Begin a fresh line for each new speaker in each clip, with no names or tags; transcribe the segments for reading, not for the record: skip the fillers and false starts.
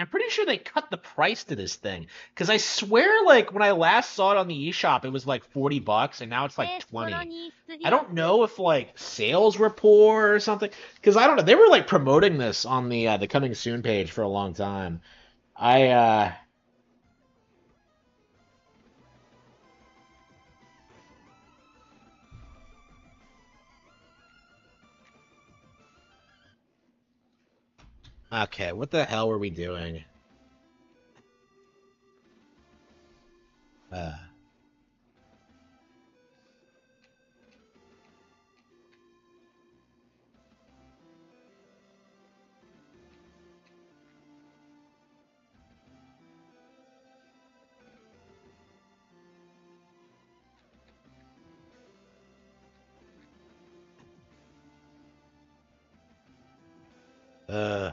I'm pretty sure they cut the price to this thing because I swear, like when I last saw it on the eShop, it was like $40, and now it's like 20. I don't know if like sales were poor or something because I don't know. They were like promoting this on the coming soon page for a long time. I Okay, what the hell were we doing? Uh,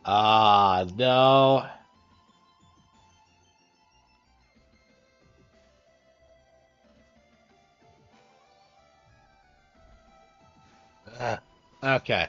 uh, no. Uh, okay.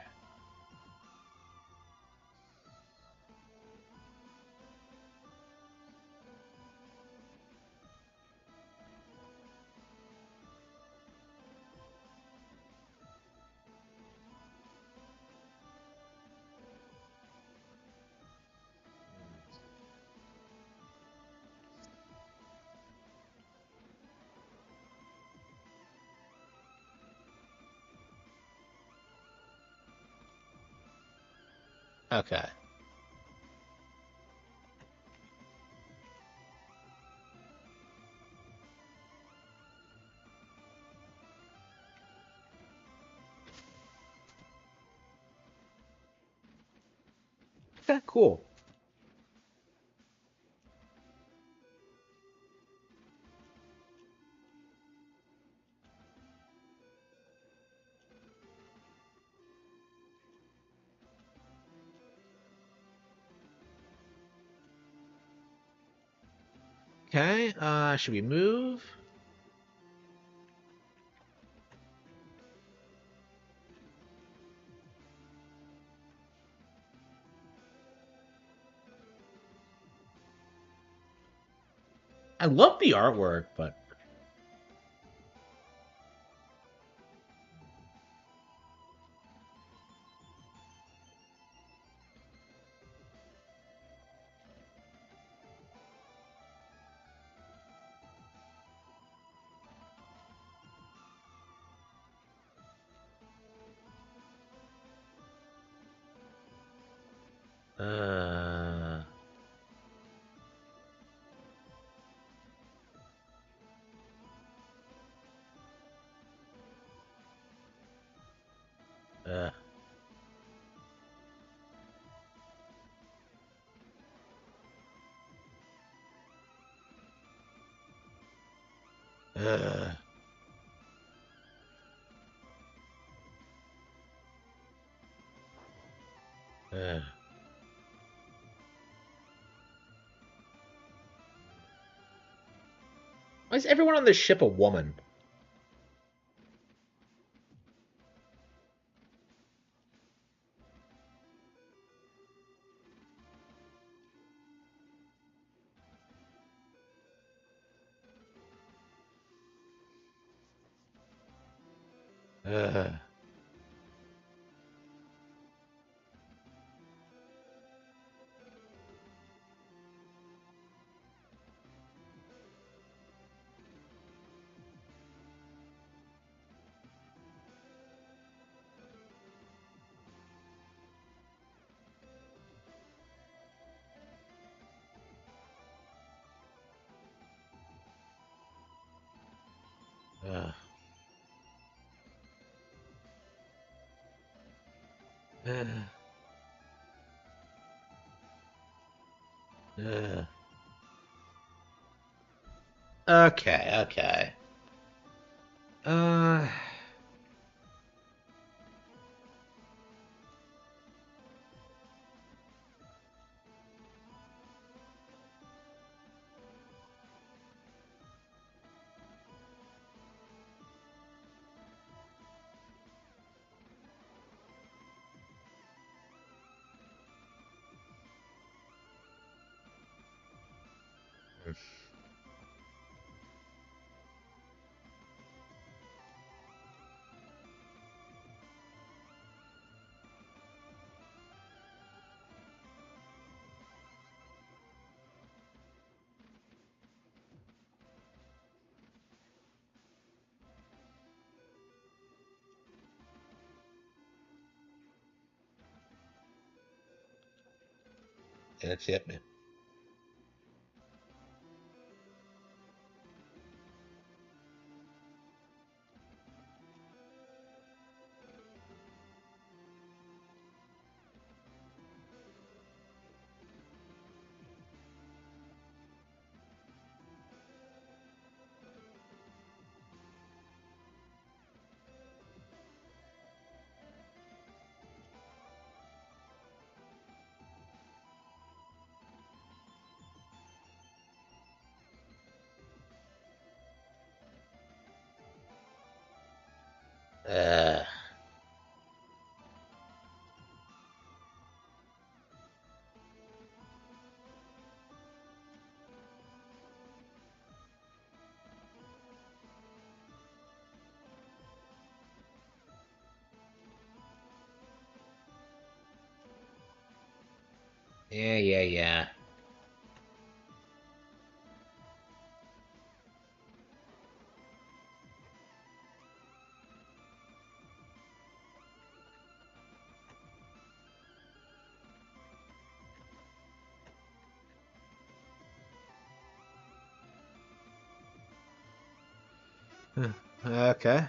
Okay. Okay, cool. Okay, should we move? I love the artwork, but uh, uh, uh, uh. Why is everyone on this ship a woman? Uh, uh, uh, uh. Okay, okay. Uh, That's it, man. Uh, yeah, yeah, yeah. Okay.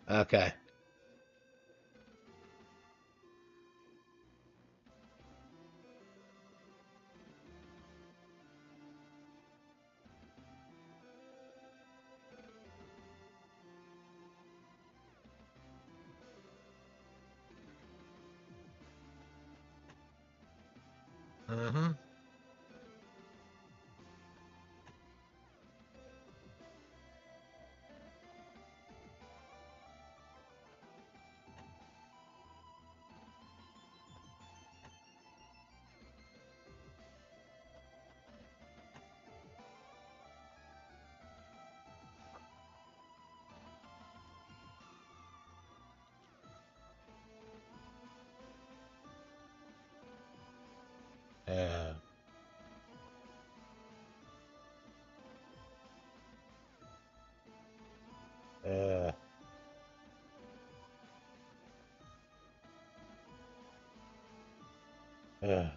Okay. Mm-hmm. Uh, uh, uh,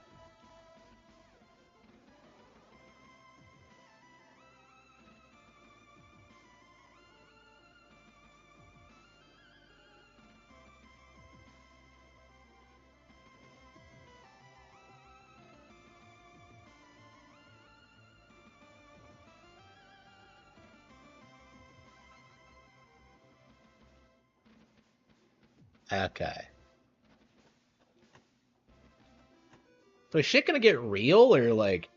okay. So is shit gonna get real or like?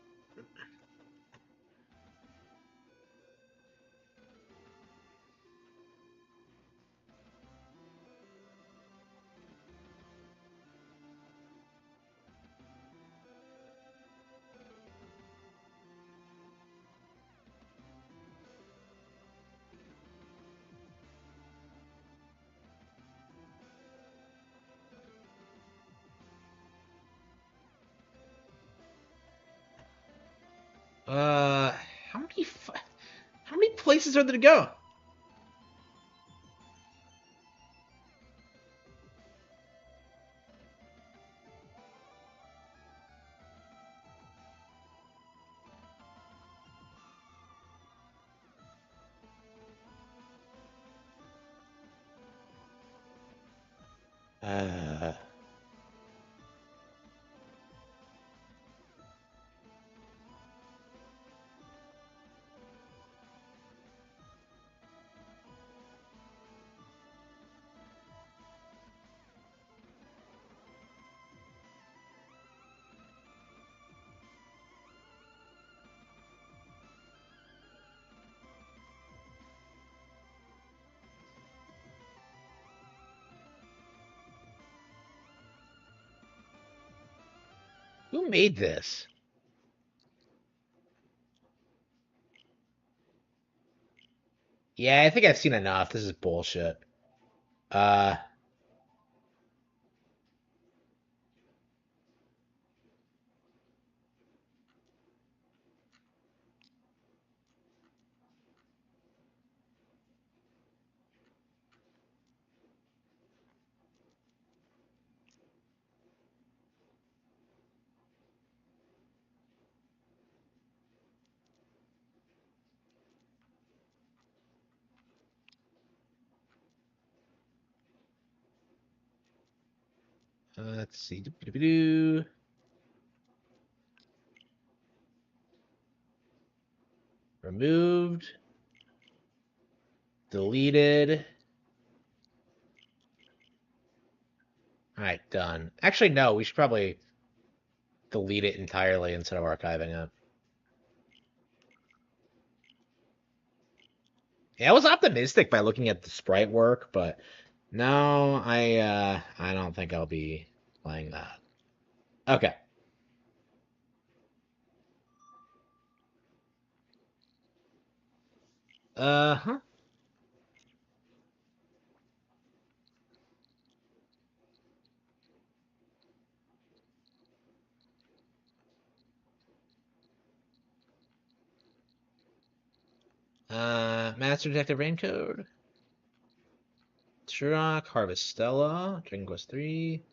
Uh, how many how many places are there to go? Uh, who made this? Yeah, I think I've seen enough. This is bullshit. Uh, Let's see. Doo-doo-doo-doo. Removed. Deleted. All right, done. Actually, no. We should probably delete it entirely instead of archiving it. Yeah, I was optimistic by looking at the sprite work, but no, I don't think I'll be playing that. Okay. Uh-huh. Master Detective Raincode. Turok, Harvestella, Dragon Quest 3.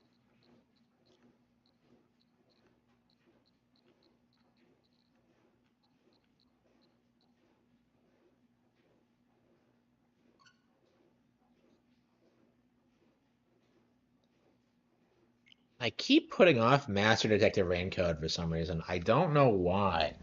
I keep putting off Master Detective Raincode for some reason. I don't know why.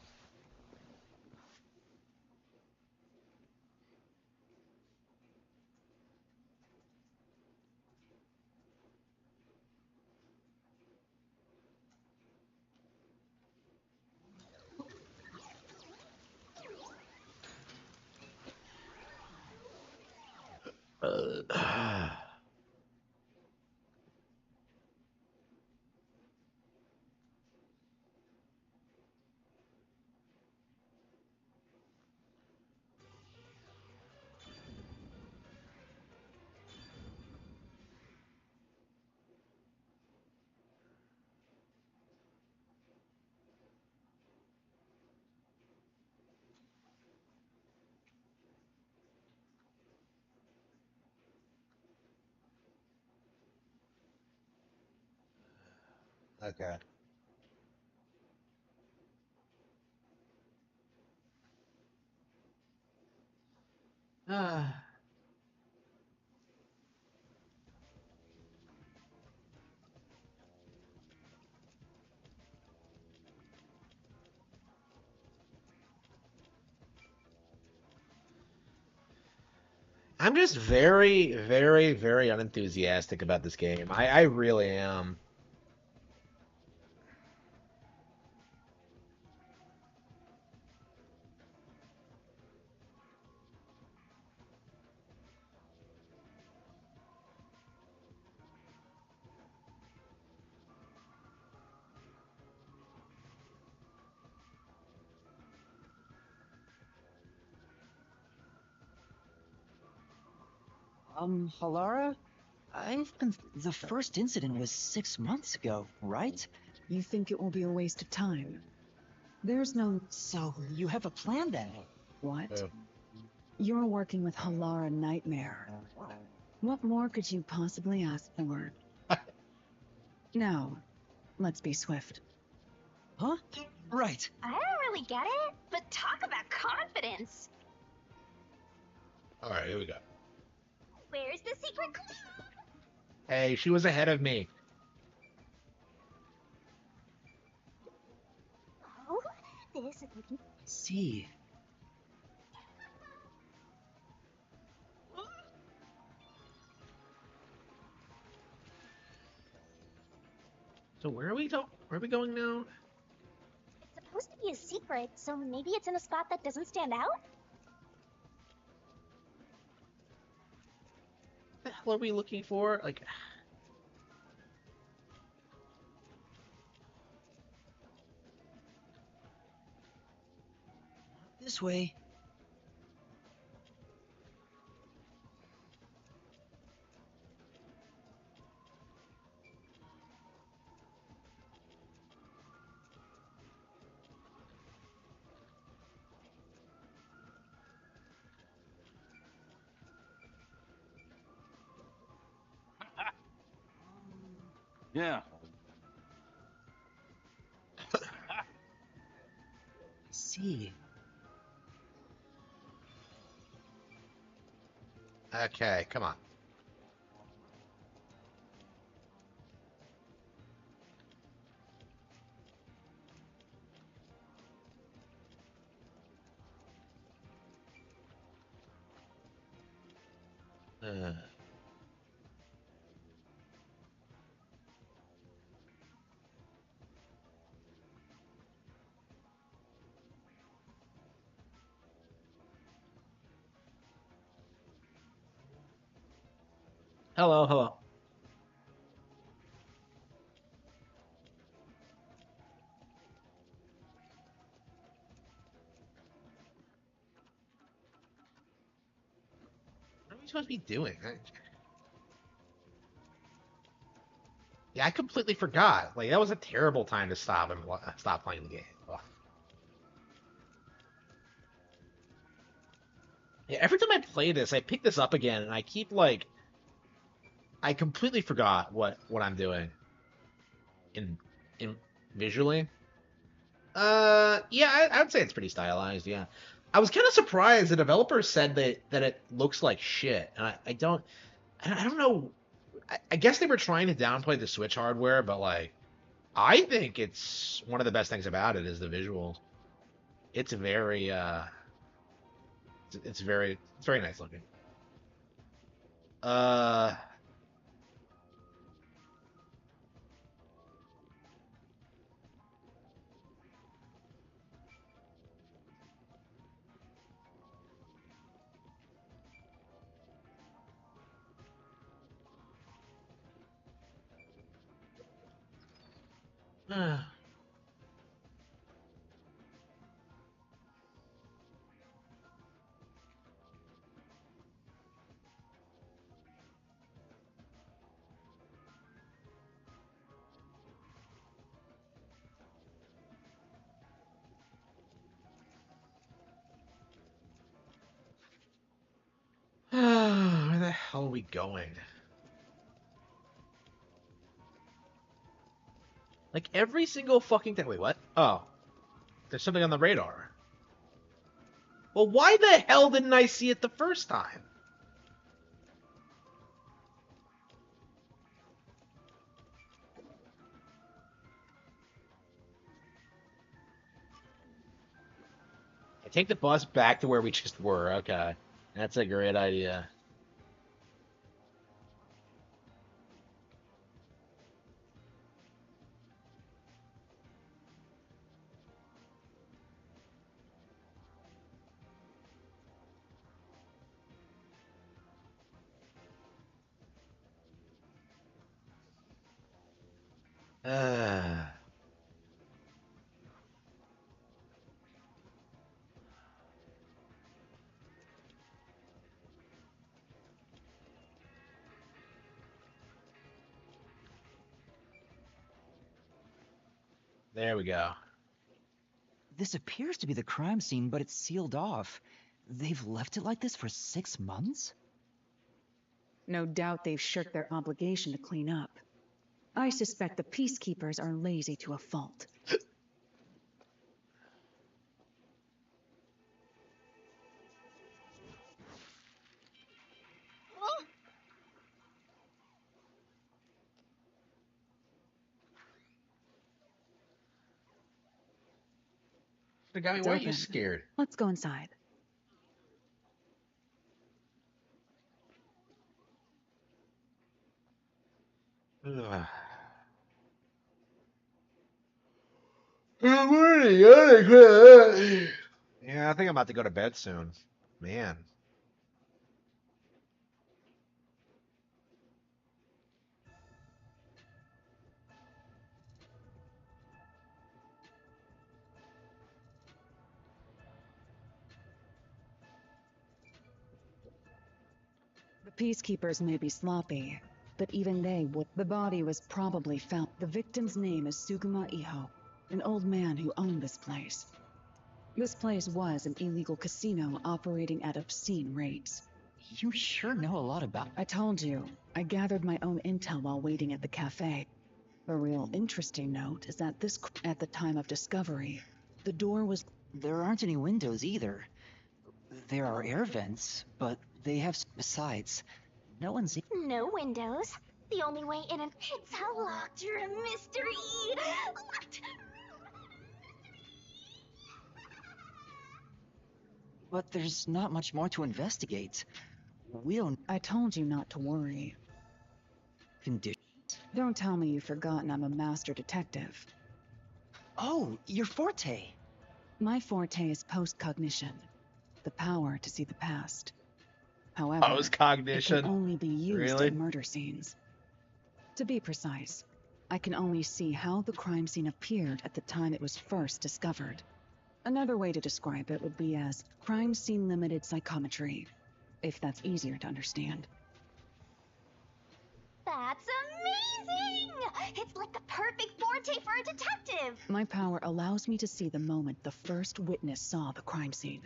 Uh, okay. I'm just very, very, very unenthusiastic about this game. I really am.
Halara? The first incident was 6 months ago, right?
You think it will be a waste of time? There's no...
So, you have a plan then?
What?
Oh.
You're working with Halara Nightmare. What more could you possibly ask for? Now, let's be swift.
Huh? Right.
I don't really get it, but talk about confidence.
All right, here we go.
Where's the secret clue?
Hey, she was ahead of me.
Oh, this is looking...
See.
So where are we go? Where are we going now?
It's supposed to be a secret, so maybe it's in a spot that doesn't stand out?
What the hell are we looking for? Like,
This way.
Yeah.
See.
okay, come on. Uh, hello, hello. What are we supposed to be doing? Yeah, I completely forgot. Like that was a terrible time to stop and stop playing the game. Ugh. Yeah, every time I play this, I pick this up again, and I keep like I completely forgot what I'm doing in in visually. Yeah, I'd say it's pretty stylized. Yeah, I was kind of surprised the developers said that it looks like shit, and I don't know. I guess they were trying to downplay the Switch hardware, but like I think it's one of the best things about it is the visuals. It's very it's very nice looking. Uh, where the hell are we going? Like every single fucking thing. Wait, what? Oh, there's something on the radar. Well, why the hell didn't I see it the first time? I take the bus back to where we just were. Okay, that's a great idea. Uh, there we go.
This appears to be the crime scene, but it's sealed off. They've left it like this for 6 months?
No doubt they've shirked their obligation to clean up. I suspect the peacekeepers are lazy to a fault.
The guy,
It's
why are you
open.
scared?
Let's go inside.
Ugh. Good morning. Yeah, I think I'm about to go to bed soon. Man.
The peacekeepers may be sloppy, but even they would. The body was probably found. The victim's name is Suguma Iho, an old man who owned this place. This place was an illegal casino operating at obscene rates.
You sure know a lot about...
I told you, I gathered my own intel while waiting at the cafe. A real interesting note is that at the time of discovery, the door was...
There aren't any windows either. There are air vents, but they have... Besides, no one's...
No windows. The only way in and it's a locked room mystery. Locked.
But there's not much more to investigate. We don't
I told you not to worry.
condition.
Don't tell me you've forgotten I'm a master detective.
Oh, your forte.
My forte is post-cognition, the power to see the past. However, it
Post-cognition.
can only be used
Really?
at murder scenes. To be precise, I can only see how the crime scene appeared at the time it was first discovered. Another way to describe it would be as crime scene limited psychometry, if that's easier to understand.
That's amazing! It's like the perfect forte for a detective!
My power allows me to see the moment the first witness saw the crime scene.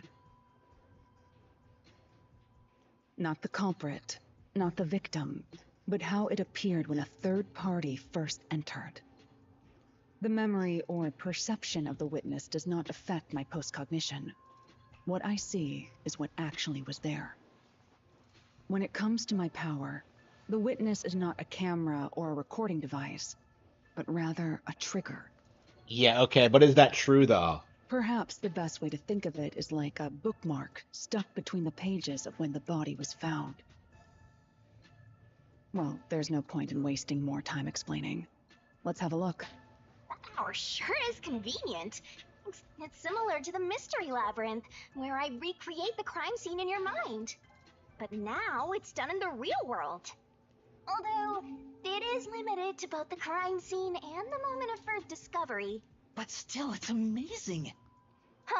Not the culprit, not the victim, but how it appeared when a third party first entered. The memory or perception of the witness does not affect my postcognition. What I see is what actually was there. When it comes to my power, the witness is not a camera or a recording device, but rather a trigger.
Yeah, okay, but is that true, though?
Perhaps the best way to think of it is like a bookmark stuck between the pages of when the body was found. Well, there's no point in wasting more time explaining. Let's have a look.
The power sure is convenient. It's similar to the Mystery Labyrinth, where I recreate the crime scene in your mind. But now it's done in the real world. Although, it is limited to both the crime scene and the moment of first discovery.
But still, it's amazing.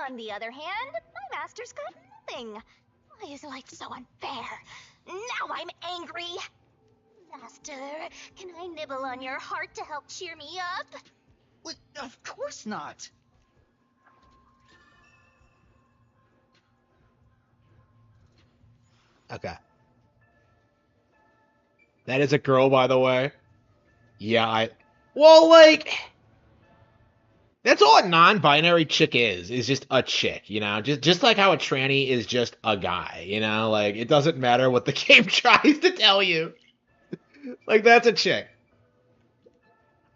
On the other hand, my master's got nothing. Why is life so unfair? Now I'm angry. Master, can I nibble on your heart to help cheer me up?
What? Of course not.
Okay. That is a girl, by the way. Yeah, Well, like... That's all a non-binary chick is just a chick, you know? Just like how a tranny is just a guy, you know? Like, it doesn't matter what the game tries to tell you. Like, that's a chick.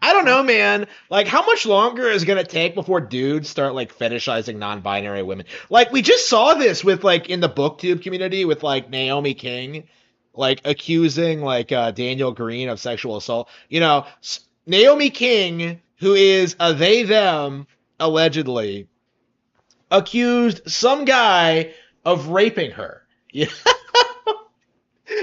I don't know, man. Like, how much longer is it gonna take before dudes start, like, fetishizing non-binary women? Like, we just saw this with, like, in the booktube community with, like, Naomi King, like, accusing, like, Daniel Green of sexual assault. You know, Naomi King, who is a they-them, allegedly, accused some guy of raping her. Yeah.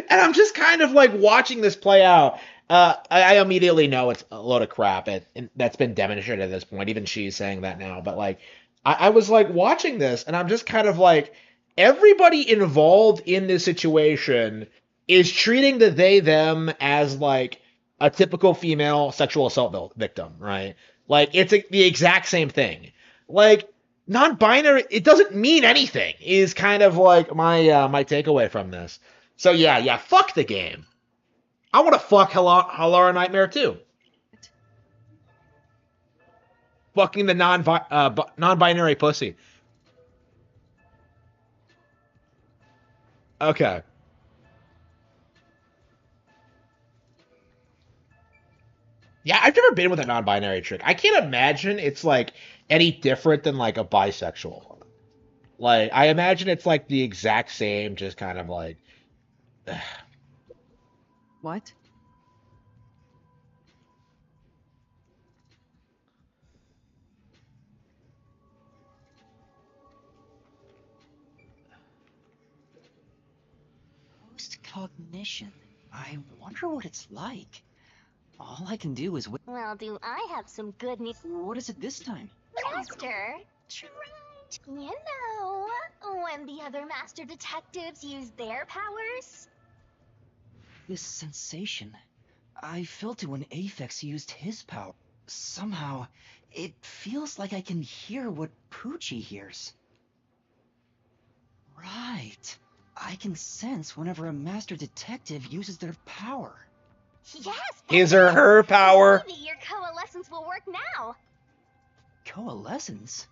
And I'm just kind of like watching this play out. I immediately know it's a load of crap, and that's been demonstrated at this point. Even she's saying that now. But like, I was like watching this, and I'm just kind of like, everybody involved in this situation is treating the they them as like a typical female sexual assault victim, right? Like it's the exact same thing. Like non-binary, it doesn't mean anything. Is kind of like my takeaway from this. So yeah, fuck the game. I want to fuck Halara Nightmare too. Fucking the non-binary pussy. Okay. Yeah, I've never been with a non-binary chick. I can't imagine it's like any different than like a bisexual. Like I imagine it's like the exact same, just kind of like.
What? Post-cognition. I wonder what it's like. All I can do is wait.
Well, do I have some good news?
What is it this time?
Master, tried. You know, when the other master detectives use their powers?
This sensation. I felt it when Aphex used his power. Somehow, it feels like I can hear what Poochie hears. Right. I can sense whenever a master detective uses their power.
Yes!
His or her power.
Maybe your coalescence will work now.
Coalescence?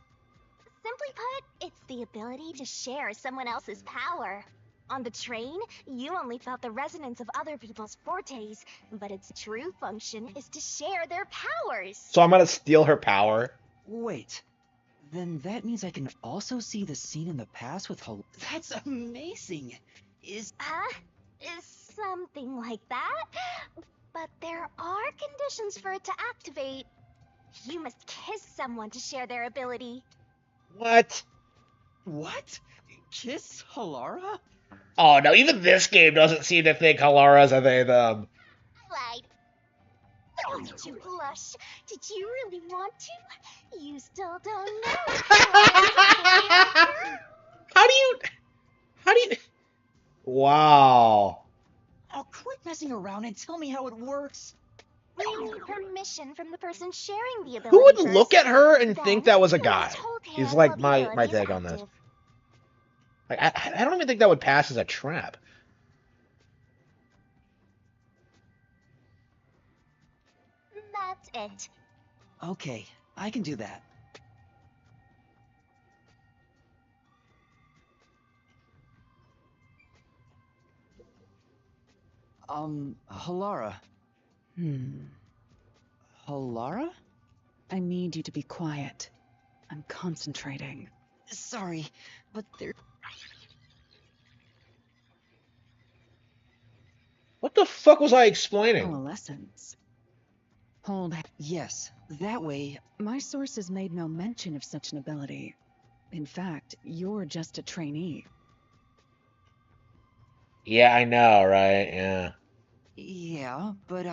Simply put, it's the ability to share someone else's power. On the train, you only felt the resonance of other people's fortes, but its true function is to share their powers.
So I'm gonna steal her power.
Wait. Then that means I can also see the scene in the past with That's amazing! Is...
Something like that. But there are conditions for it to activate. You must kiss someone to share their ability.
What?
What? Kiss Halara?
Oh no, even this game doesn't seem to think Halara's a they them.
I lied. Oh, did you blush? Did you really want to? You still don't know.
How do you... How do you... Wow.
Oh, quit messing around and tell me how it works.
We need permission from the person sharing the ability.
Who would
first.
look at her and
Then
think that was a
you
guy?
must hold
Is
hands
like
while the
my
ability is
take on this.
active.
Like I don't even think that would pass as a trap.
That's it.
Okay, I can do that. Halara. Halara?
I need you to be quiet. I'm concentrating.
Sorry, but there...
What the fuck was I explaining?
Coalescence. Hold.
Yes, that way...
My sources made no mention of such an ability. In fact, you're just a trainee.
Yeah, I know, right? Yeah.
Yeah, but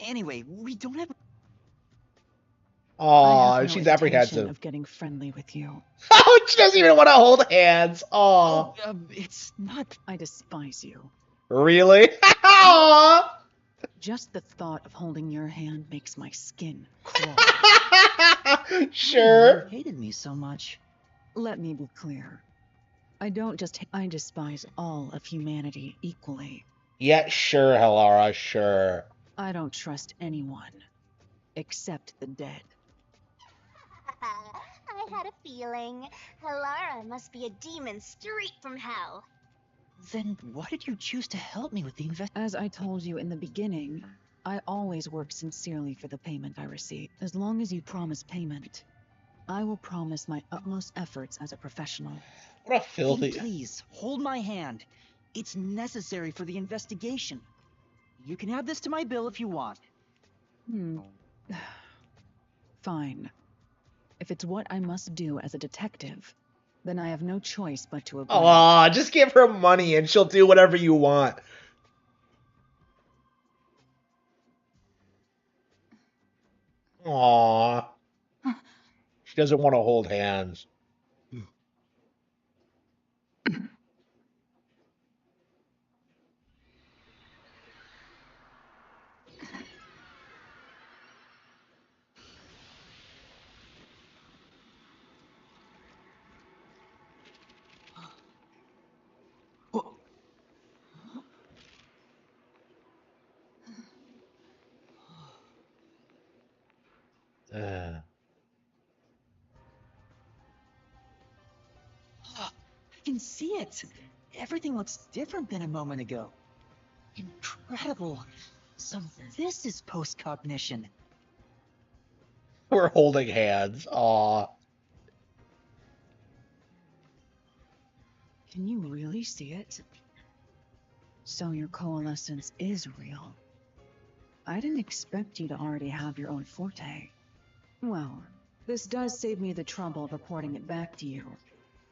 Anyway, we don't have...
I
Aw,
have no
she's
intention
apprehensive.
of getting friendly with you.
Oh, she doesn't even want to hold hands. Aw.
Oh, it's not...
I despise you.
Really? Aw.
Just the thought of holding your hand makes my skin crawl.
Sure.
You hated me so much.
Let me be clear. I don't just... I despise all of humanity equally.
Yeah, sure, Halara, sure.
I don't trust anyone. Except the dead.
I had a feeling. Halara must be a demon straight from hell.
Then why did you choose to help me with the
As I told you in the beginning, I always work sincerely for the payment I receive. As long as you promise payment, I will promise my utmost efforts as a professional.
What a filthy...
Please, hold my hand. It's necessary for the investigation. You can add this to my bill if you want.
Fine. If it's what I must do as a detective, then I have no choice but to agree.
Aw, just give her money and she'll do whatever you want. Aw. She doesn't want to hold hands.
I can see it. Everything looks different than a moment ago. Incredible. So this is post-cognition.
We're holding hands. Aw.
Can you really see it? So your coalescence is real. I didn't expect you to already have your own forte. Well, this does save me the trouble of reporting it back to you,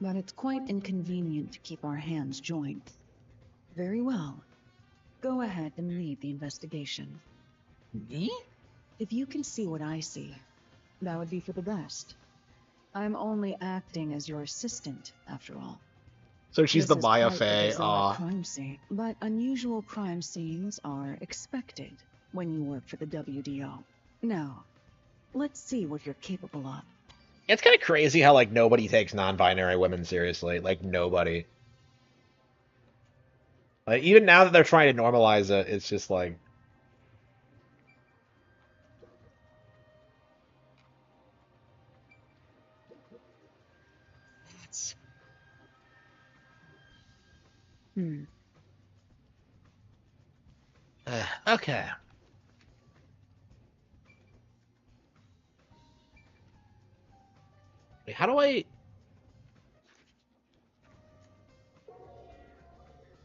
but it's quite inconvenient to keep our hands joined. Very well. Go ahead and lead the investigation.
Me?
If you can see what I see, that would be for the best. I'm only acting as your assistant, after all.
So she's the
This is quite a
Maya
bizarre
Fae.
crime scene, but unusual crime scenes are expected when you work for the WDO. Now, let's see what you're capable of.
It's kind of crazy how, like, nobody takes non-binary women seriously. Like, nobody. Like, even now that they're trying to normalize it, it's just like...
That's...
Okay. Wait, how do I...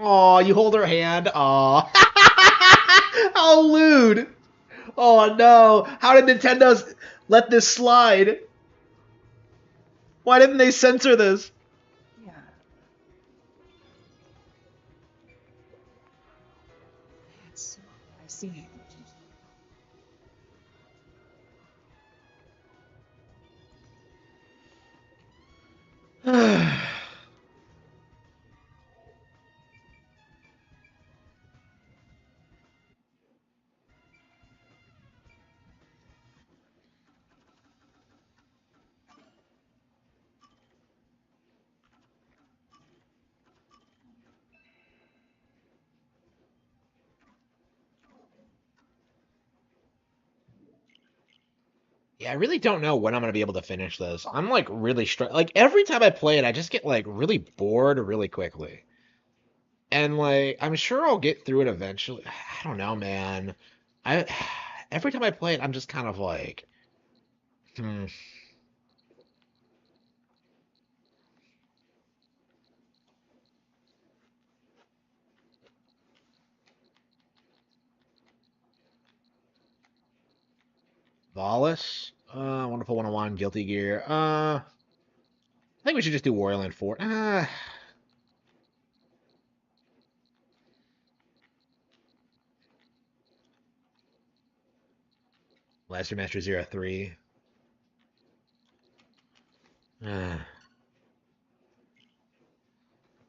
Aw, you hold her hand. Aw. How lewd. Oh no. How did Nintendo let this slide? Why didn't they censor this?
Yeah.
I see.
Yeah, I really don't know when I'm gonna be able to finish this. I'm like really like every time I play it, I just get like really bored really quickly. And like I'm sure I'll get through it eventually. I don't know, man. I every time I play it, I'm just kind of like, hmm. Lawless? Wonderful 101, Guilty Gear. I think we should just do Warrior Land 4. Last Remaster Zero 03. Uh,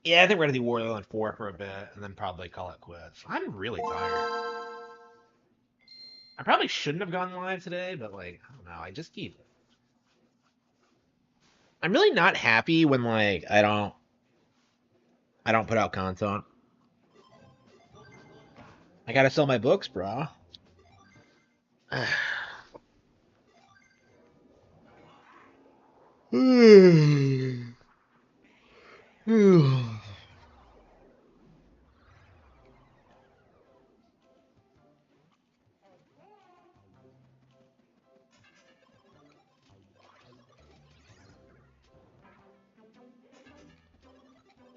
yeah, I think we're gonna do Warrior Land 4 for a bit, and then probably call it quits. I'm really tired. I probably shouldn't have gone live today, but like, I don't know. I just keep. I'm really not happy when like I don't put out content. I gotta sell my books, bro.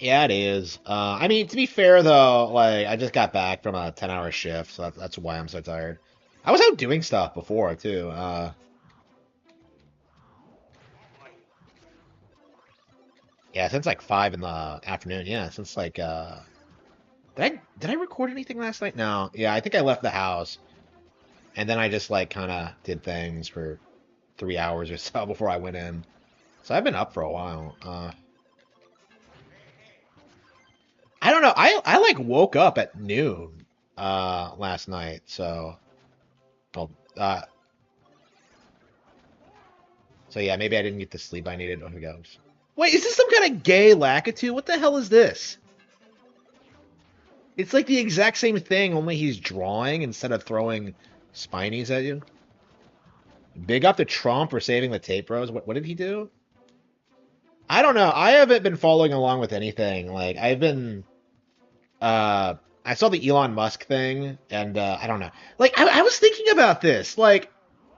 Yeah, it is. I mean, to be fair though, like I just got back from a 10-hour shift, so that's why I'm so tired. I was out doing stuff before too. Yeah, since like 5 in the afternoon. Yeah, since like did I record anything last night? No. Yeah, I think I left the house and then I just like kind of did things for 3 hours or so before I went in. So I've been up for a while. I don't know. I like woke up at noon last night, so well, so yeah, maybe I didn't get the sleep I needed. Oh, here we go. Wait, is this some kind of gay Lakitu? What the hell is this? It's like the exact same thing, only he's drawing instead of throwing spinies at you. Big up to Trump for saving the tape bros. What did he do? I don't know. I haven't been following along with anything. Like I've been uh I saw the Elon Musk thing and I don't know. Like I was thinking about this. Like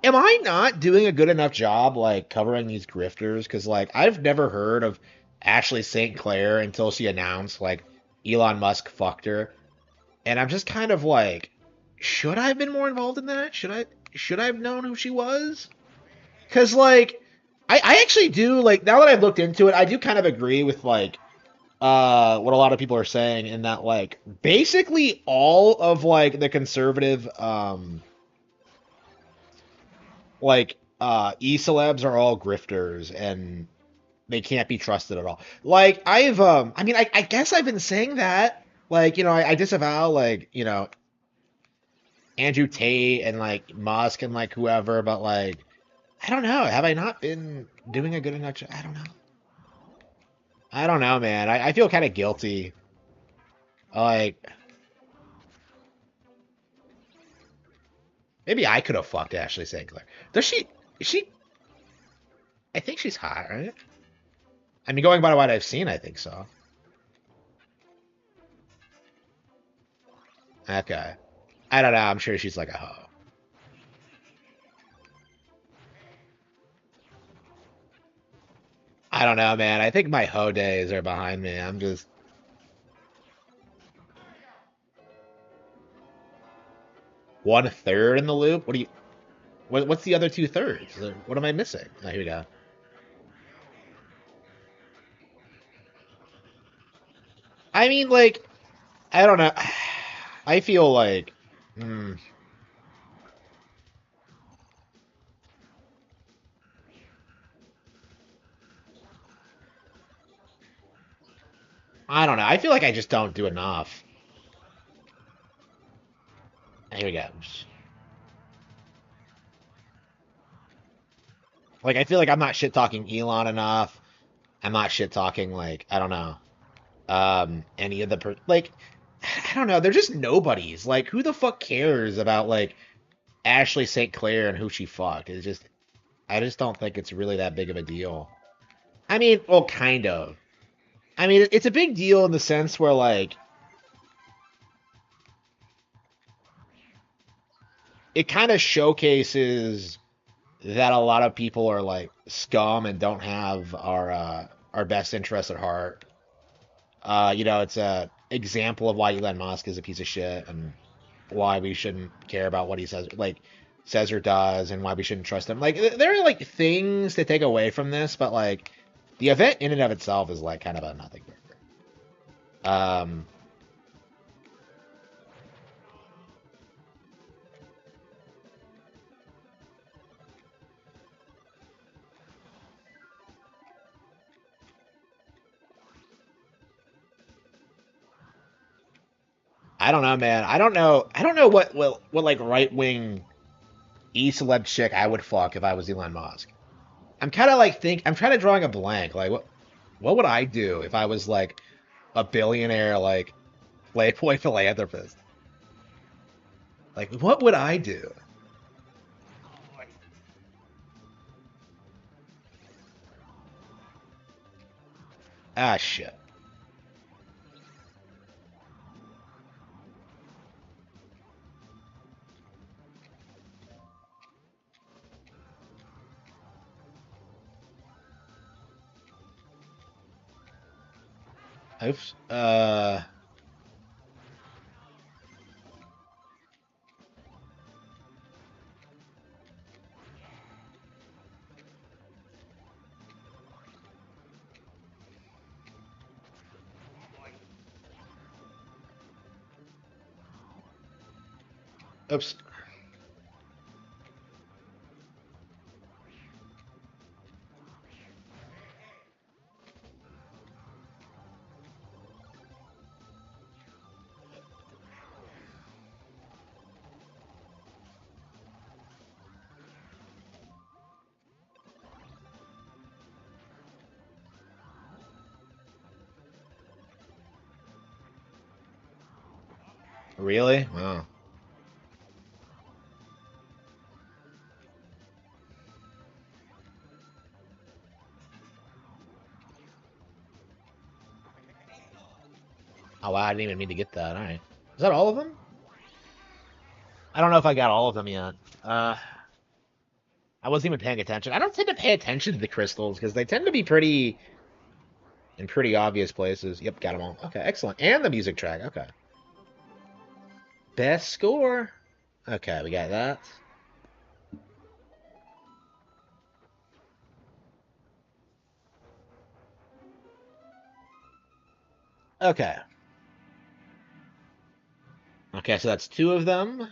am I not doing a good enough job like covering these grifters cuz like I've never heard of Ashley St. Clair until she announced like Elon Musk fucked her. And I'm just kind of like should I have been more involved in that? Should I have known who she was? Cuz like I actually do like now that I've looked into it, I do kind of agree with like what a lot of people are saying in that like basically all of like the conservative e-celebs are all grifters and they can't be trusted at all. Like I've I mean I guess I've been saying that like I disavow like Andrew Tate and like Musk and like whoever, but like I don't know, have I not been doing a good enough job? I don't know, man. I feel kind of guilty. Like maybe I could have fucked Ashley St. Clair. Does she? Is she? I think she's hot, right? I mean, going by what I've seen, I think so. Okay. I don't know. I'm sure she's like a hoe. I don't know, man. I think my hoe days are behind me. I'm just. 1/3 in the loop? What do you? What's the other 2/3? What am I missing? Oh, here we go. I mean, like, I don't know. I feel like, hmm, I don't know. I feel like I just don't do enough. Here we go. Like, I feel like I'm not shit talking Elon enough. I'm not shit talking like I don't know. Any of the like, I don't know. They're just nobodies. Like, who the fuck cares about like Ashley St. Clair and who she fucked? It's just, I just don't think it's really that big of a deal. I mean, well, kind of. I mean, it's a big deal in the sense where like it kind of showcases that a lot of people are like scum and don't have our best interests at heart. It's a example of why Elon Musk is a piece of shit and why we shouldn't care about what he says or does, and why we shouldn't trust him. Like there are like things to take away from this, but like the event in and of itself is like kind of a nothing burger. Um, I don't know, man. I don't know. I don't know what like right wing e-celeb chick I would fuck if I was Elon Musk. I'm kind of like I'm trying to drawing a blank. Like what would I do if I was like a billionaire like Playboy philanthropist? Like what would I do? Ah shit. Oops. Oops. Really? Wow. Oh wow, I didn't even mean to get that. All right. Is that all of them? I don't know if I got all of them yet. Uh, I wasn't even paying attention. I don't tend to pay attention to the crystals because they tend to be pretty in pretty obvious places. Yep, got them all. Okay, excellent. And the music track. Okay. Best score. Okay, we got that. Okay. Okay, so that's two of them.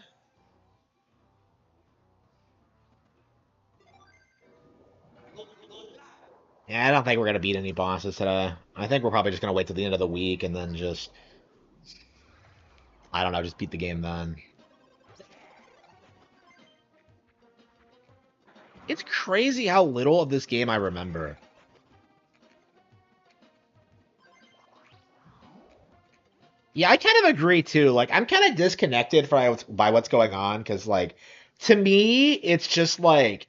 Yeah, I don't think we're gonna beat any bosses today. I think we're probably just gonna wait till the end of the week and then just, I don't know, just beat the game then. It's crazy how little of this game I remember. Yeah, I kind of agree too. Like, I'm kind of disconnected by what's going on because, like, to me, it's just like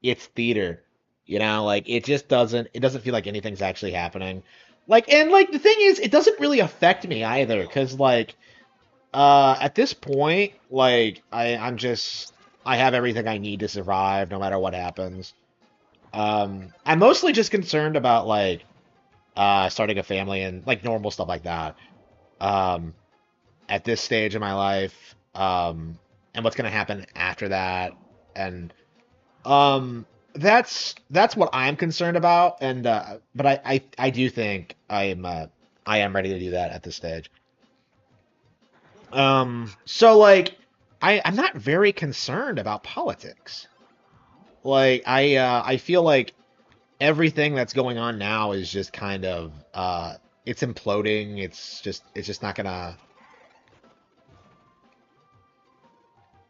it's theater. Like it doesn't feel like anything's actually happening. Like, and like the thing is, it doesn't really affect me either because, like, at this point, like, I have everything I need to survive no matter what happens. I'm mostly just concerned about like starting a family and like normal stuff like that. Um, at this stage in my life. and what's going to happen after that. And that's what I'm concerned about. And but I do think I am ready to do that at this stage. So like I'm not very concerned about politics. Like I feel like everything that's going on now is just kind of it's imploding. It's just not gonna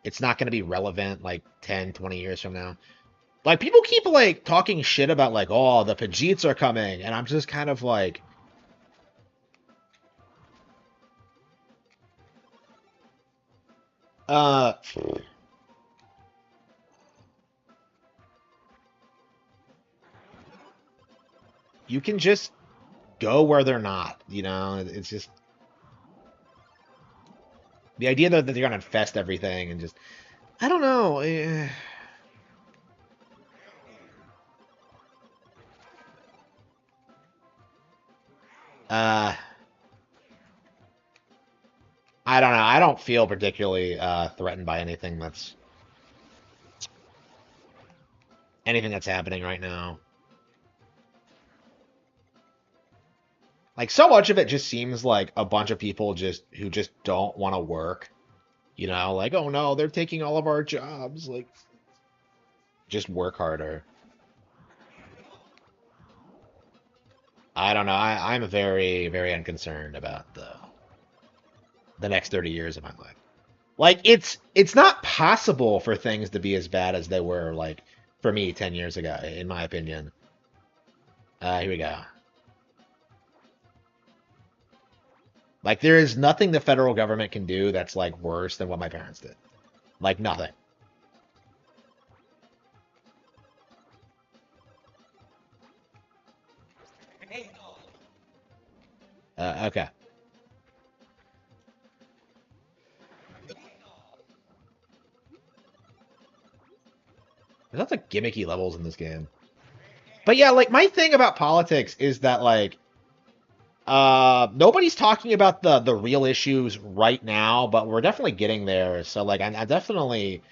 it's not gonna be relevant like 10, 20 years from now. Like people keep like talking shit about like, oh, the Pajits are coming, and I'm just kind of like, uh, you can just go where they're not. It's just the idea that they're gonna infest everything and just, I don't know. Uh, I don't know. I don't feel particularly threatened by anything that's happening right now. Like so much of it just seems like a bunch of people who just don't want to work. Like, oh no, they're taking all of our jobs. Like, just work harder. I don't know. I'm very, very unconcerned about the next 30 years of my life. Like, it's not possible for things to be as bad as they were, like, for me 10 years ago, in my opinion. Here we go. Like, there is nothing the federal government can do that's, like, worse than what my parents did. Like, nothing. Okay. There's lots of gimmicky levels in this game. But yeah, like, my thing about politics is that, like, nobody's talking about the real issues right now, but we're definitely getting there. So like, I definitely,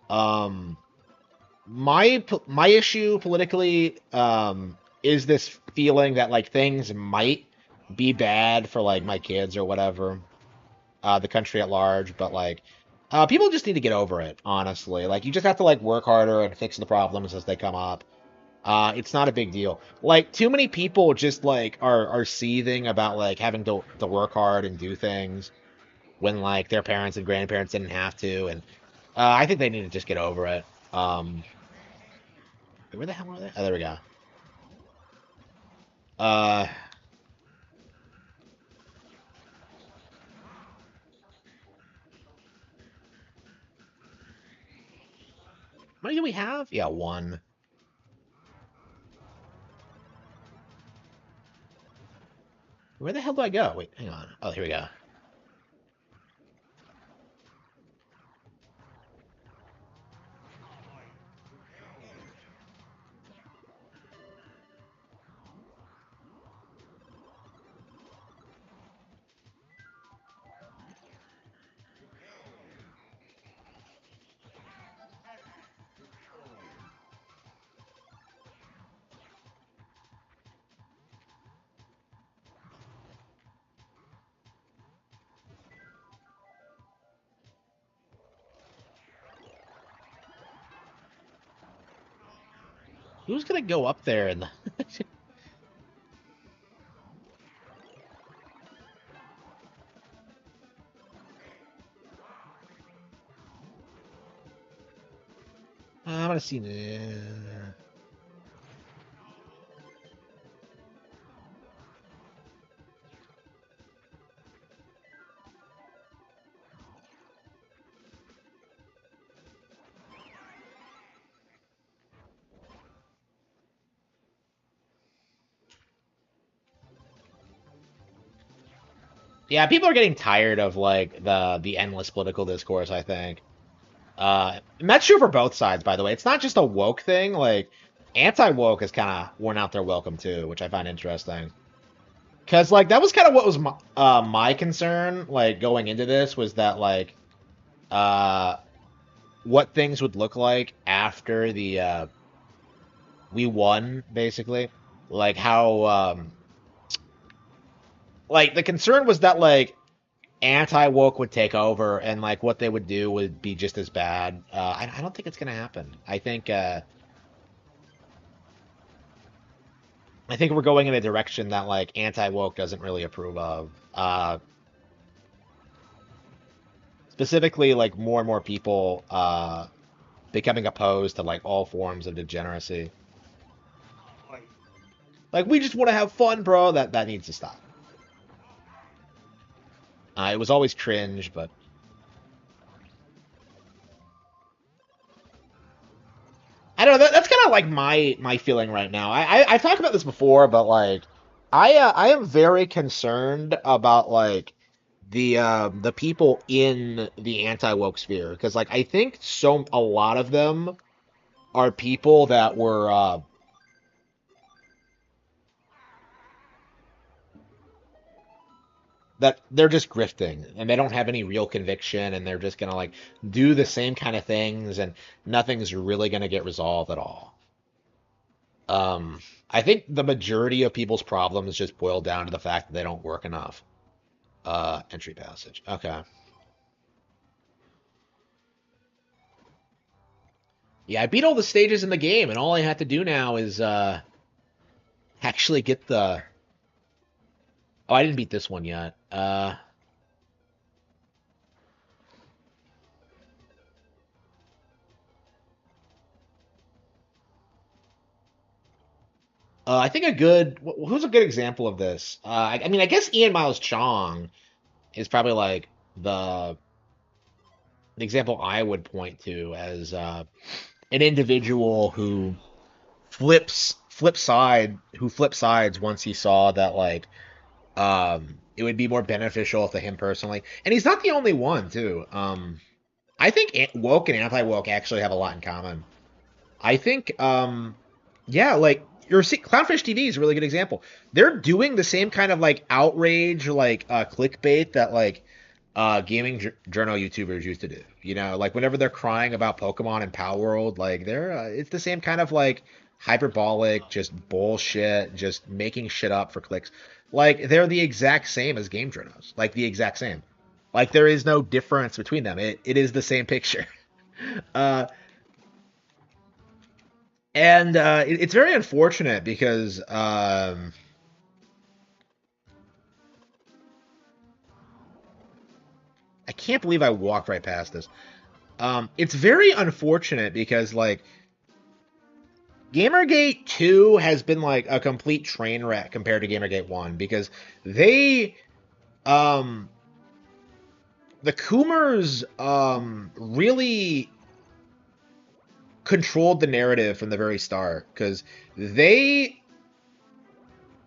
um, my issue politically, is this feeling that like things might be bad for like my kids or whatever, the country at large, but like, people just need to get over it, honestly. Like, you just have to like work harder and fix the problems as they come up. It's not a big deal. Like, too many people just like are seething about like having to work hard and do things when like their parents and grandparents didn't have to, and I think they need to just get over it. Where the hell are they? Oh, there we go. Uh, how many do we have? Yeah, one. Where the hell do I go? Wait, hang on. Oh, here we go. Who's gonna go up there and I'm gonna see. Yeah, people are getting tired of like the endless political discourse, I think. And that's true for both sides, by the way. It's not just a woke thing. Like, anti-woke has kind of worn out their welcome too, which I find interesting. Because, like, that was kind of what was my concern, like, going into this, was that, like, uh, what things would look like after the we won, basically. Like how like the concern was that like anti-woke would take over and like what they would do would be just as bad. I don't think it's gonna happen. I think we're going in a direction that like anti-woke doesn't really approve of. Specifically, like more and more people becoming opposed to like all forms of degeneracy. Like we just want to have fun, bro. That needs to stop. It was always cringe, but I don't know. That's kind of like my feeling right now. I've talked about this before, but like I am very concerned about like the people in the anti-woke sphere because like I think a lot of them are people that were that they're just grifting and they don't have any real conviction and they're just gonna like do the same kind of things and nothing's really gonna get resolved at all. Um, I think the majority of people's problems just boil down to the fact that they don't work enough. Entry passage. Okay. Yeah, I beat all the stages in the game, and all I have to do now is actually get the. Oh, I didn't beat this one yet. I think who's a good example of this? I mean, I guess Ian Miles Chong is probably like the example I would point to as an individual who flipped sides once he saw that like it would be more beneficial to him personally. And he's not the only one too. I think woke and anti-woke actually have a lot in common. I think yeah, like Clownfish TV is a really good example. They're doing the same kind of like outrage, like clickbait that like gaming journal YouTubers used to do. You know, like whenever they're crying about Pokemon and Power World, like it's the same kind of like hyperbolic, just bullshit, just making shit up for clicks. Like they're the exact same as game journals, like the exact same. Like there is no difference between them. It is the same picture. Uh, and it's very unfortunate because I can't believe I walked right past this. It's very unfortunate because like Gamergate 2 has been like a complete train wreck compared to Gamergate 1 because they um the Coomers really controlled the narrative from the very start because they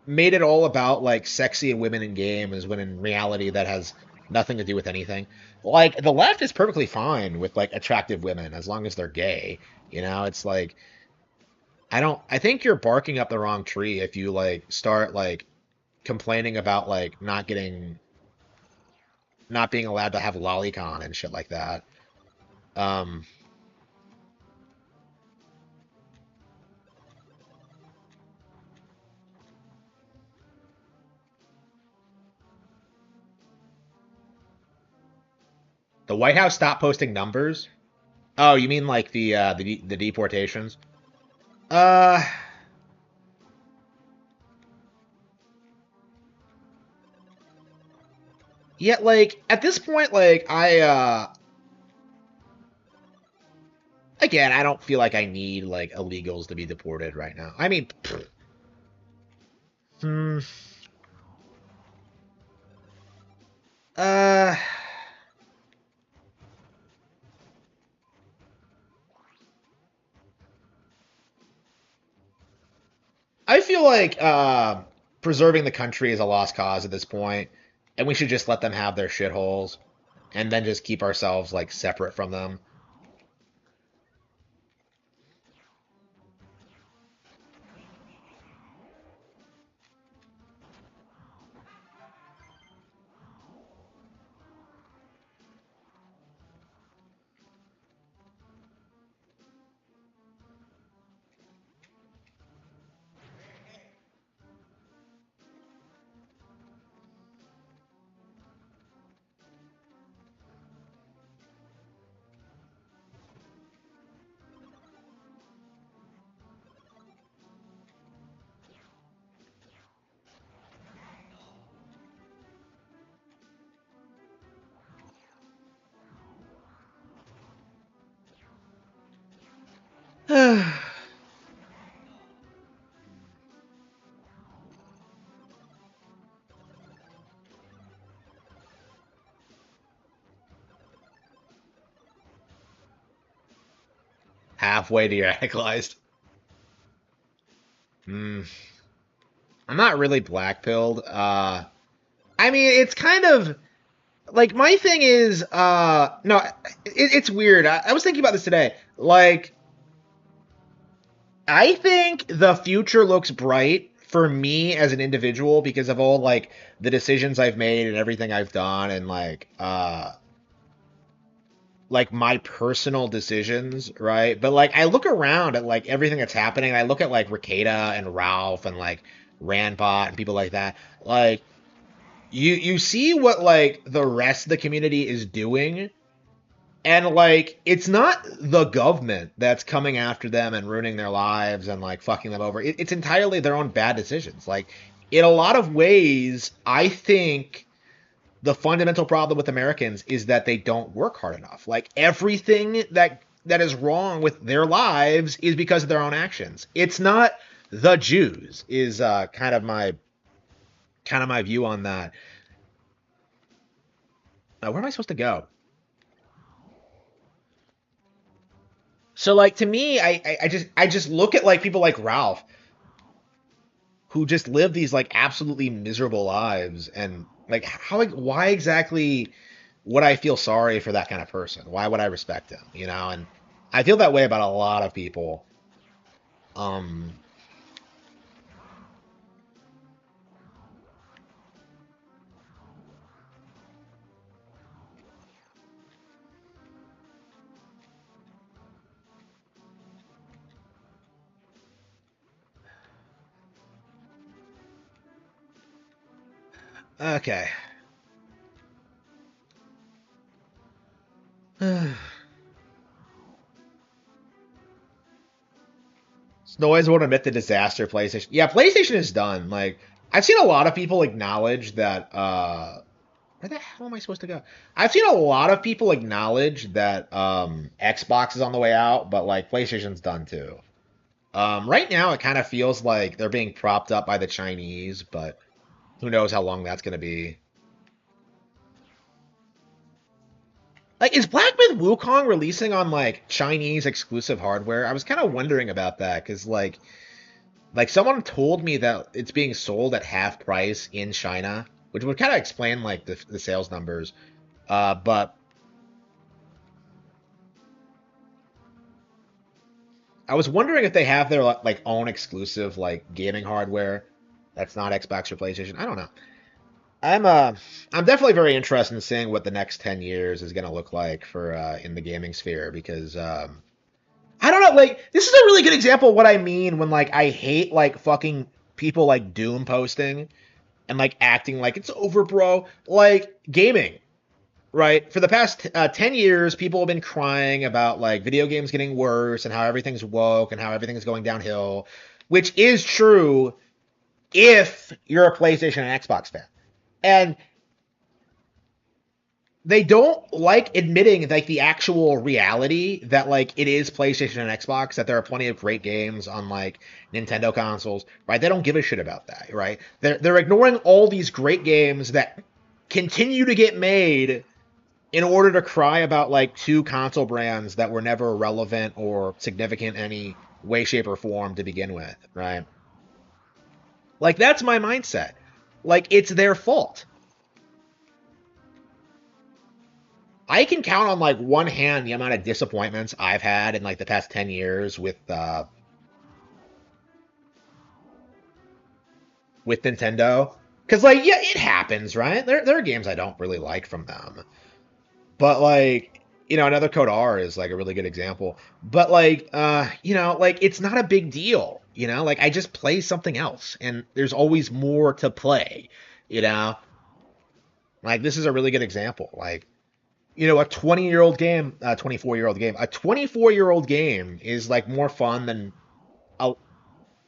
made it all about like sexy and women in games when in reality that has nothing to do with anything. Like the left is perfectly fine with like attractive women as long as they're gay. You know, it's like I think you're barking up the wrong tree if you like start like complaining about like not being allowed to have lolicon and shit like that. Um the White House stopped posting numbers. Oh, you mean like the deportations? Uh yeah, like at this point like again, I don't feel like I need like illegals to be deported right now. I mean, hmm, uh, I feel like preserving the country is a lost cause at this point, and we should just let them have their shitholes, and then just keep ourselves like separate from them. Halfway de-radicalized. Hmm. I'm not really black-pilled. I mean, it's kind of like my thing is, no, it's weird. I was thinking about this today. Like, I think the future looks bright for me as an individual because of all like the decisions I've made and everything I've done and like my personal decisions, right? But like I look around at like everything that's happening, and I look at like Ricada and Ralph and like Randbot and people like that. Like you see what like the rest of the community is doing, and like it's not the government that's coming after them and ruining their lives and like fucking them over. It's entirely their own bad decisions. Like in a lot of ways, I think the fundamental problem with Americans is that they don't work hard enough. Like everything that is wrong with their lives is because of their own actions. It's not the Jews is kind of my view on that. Where am I supposed to go? So like to me, I just look at like people like Ralph who just live these like absolutely miserable lives and like how like why exactly would I feel sorry for that kind of person? Why would I respect him? You know, and I feel that way about a lot of people. Um, okay. Noise won't admit the disaster PlayStation. Yeah, PlayStation is done. Like I've seen a lot of people acknowledge that where the hell am I supposed to go? I've seen a lot of people acknowledge that Xbox is on the way out, but like PlayStation's done too. Right now, it kind of feels like they're being propped up by the Chinese, but who knows how long that's going to be. Like, is Black Myth Wukong releasing on like Chinese exclusive hardware? I was kind of wondering about that because like someone told me that it's being sold at half price in China, which would kind of explain like the sales numbers. But I was wondering if they have their like own exclusive like gaming hardware that's not Xbox or PlayStation. I don't know. I'm uh I'm definitely very interested in seeing what the next 10 years is going to look like for in the gaming sphere because I don't know, like this is a really good example of what I mean when like I hate like fucking people like doom posting and like acting like it's over, bro. Like gaming, right? For the past 10 years, people have been crying about like video games getting worse and how everything's woke and how everything's going downhill, which is true if you're a PlayStation and Xbox fan. And they don't like admitting like the actual reality that like it is PlayStation and Xbox, that there are plenty of great games on like Nintendo consoles, right? They don't give a shit about that, right? They're ignoring all these great games that continue to get made in order to cry about like two console brands that were never relevant or significant in any way, shape, or form to begin with, right? Like that's my mindset. Like it's their fault. I can count on like one hand the amount of disappointments I've had in like the past 10 years with Nintendo. Cause like yeah, it happens, right? There are games I don't really like from them. But like, you know, another Code R is like a really good example. But like you know, like it's not a big deal, you know? Like I just play something else and there's always more to play, you know? Like this is a really good example. Like you know, a 20-year-old game, a 24-year-old game, a 24-year-old game is like more fun than a,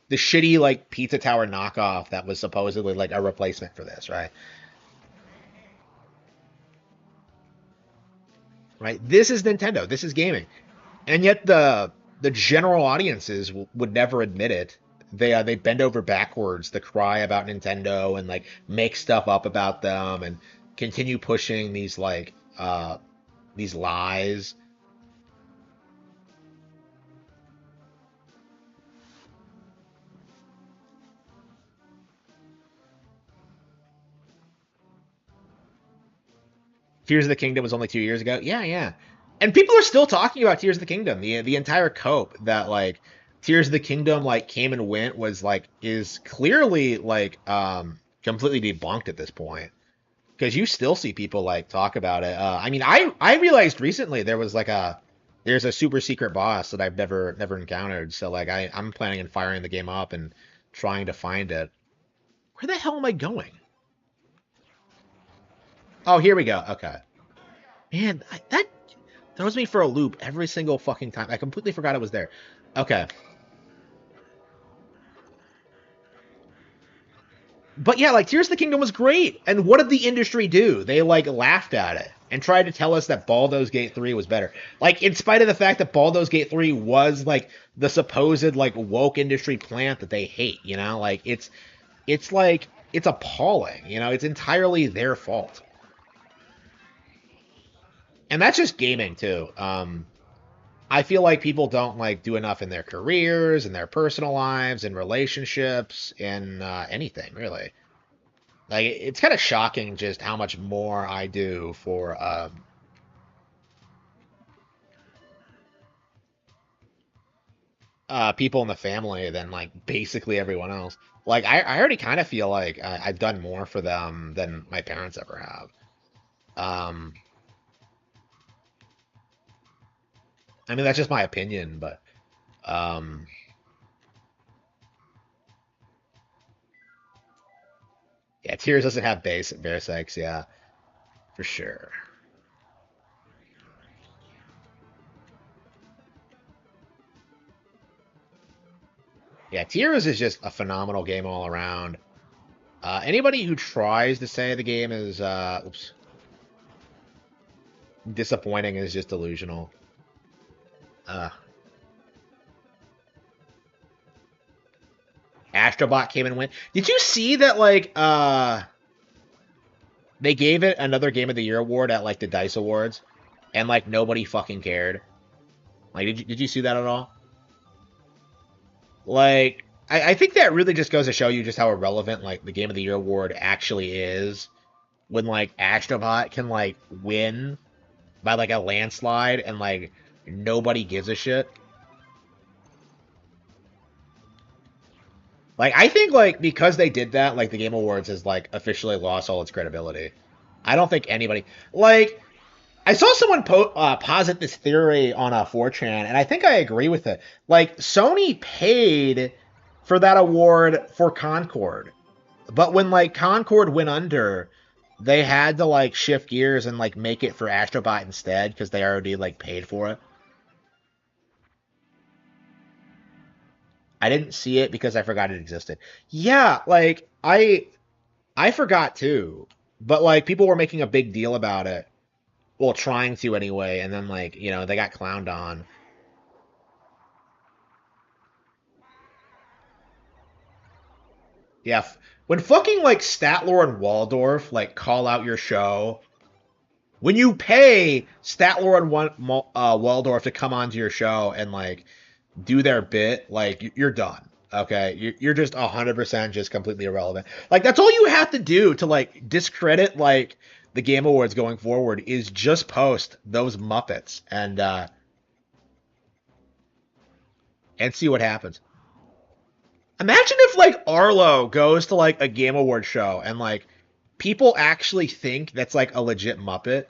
the shitty like Pizza Tower knockoff that was supposedly like a replacement for this, right? Right? This is Nintendo. This is gaming. And yet the general audiences would never admit it. They bend over backwards to cry about Nintendo and like make stuff up about them and continue pushing these lies. Tears of the Kingdom was only 2 years ago. Yeah, yeah. And people are still talking about Tears of the Kingdom. The entire cope that like Tears of the Kingdom like came and went was like is clearly like completely debunked at this point. Because you still see people like talk about it. I mean, I realized recently there's a super secret boss that I've never encountered. So like I'm planning on firing the game up and trying to find it. Where the hell am I going? Oh, here we go. Okay. Man, that throws me for a loop every single fucking time. I completely forgot it was there. Okay. But yeah, like Tears of the Kingdom was great. And what did the industry do? They like laughed at it and tried to tell us that Baldur's Gate 3 was better. Like in spite of the fact that Baldur's Gate 3 was like the supposed like woke industry plant that they hate, you know? Like it's like it's appalling, you know? It's entirely their fault. And that's just gaming too. I feel like people don't like do enough in their careers, in their personal lives, in relationships, in anything really. Like it's kind of shocking just how much more I do for people in the family than like basically everyone else. Like I already kind of feel like I've done more for them than my parents ever have. Um, I mean that's just my opinion, but um, yeah, Tears doesn't have bear sex, yeah, for sure. Yeah, Tears is just a phenomenal game all around. Anybody who tries to say the game is oops, disappointing is just delusional. Uh, Astrobot came and went. Did you see that like they gave it another Game of the Year award at like the Dice Awards and like nobody fucking cared? Like did you see that at all? Like I think that really just goes to show you just how irrelevant like the Game of the Year award actually is when like Astrobot can like win by like a landslide and like nobody gives a shit. Like I think like because they did that, like the Game Awards has like officially lost all its credibility. I don't think anybody like I saw someone posit this theory on 4chan, and I think I agree with it. Like Sony paid for that award for Concord, but when like Concord went under, they had to like shift gears and like make it for Astrobot instead because they already like paid for it. I didn't see it because I forgot it existed. Yeah, like I forgot too. But like people were making a big deal about it. Well, trying to anyway, and then like, you know, they got clowned on. Yeah, when fucking like Statler and Waldorf like call out your show, when you pay Statler and Waldorf to come onto your show and like do their bit, like you're done. Okay, you're just 100% just completely irrelevant. Like that's all you have to do to like discredit like the Game Awards going forward is just post those Muppets and see what happens. Imagine if like Arlo goes to like a Game Award show and like people actually think that's like a legit Muppet.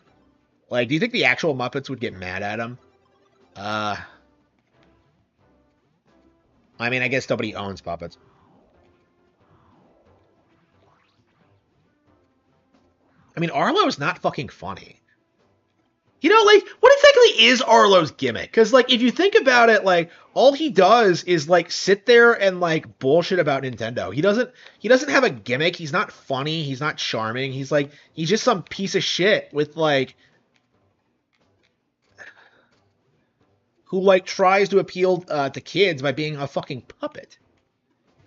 Like, do you think the actual Muppets would get mad at him? Uh, I mean, I guess nobody owns puppets. I mean, Arlo is not fucking funny. You know, like, what exactly is Arlo's gimmick? Because, like, if you think about it, like, all he does is like sit there and like bullshit about Nintendo. He doesn't have a gimmick. He's not funny. He's not charming. He's just some piece of shit with like who like tries to appeal to kids by being a fucking puppet.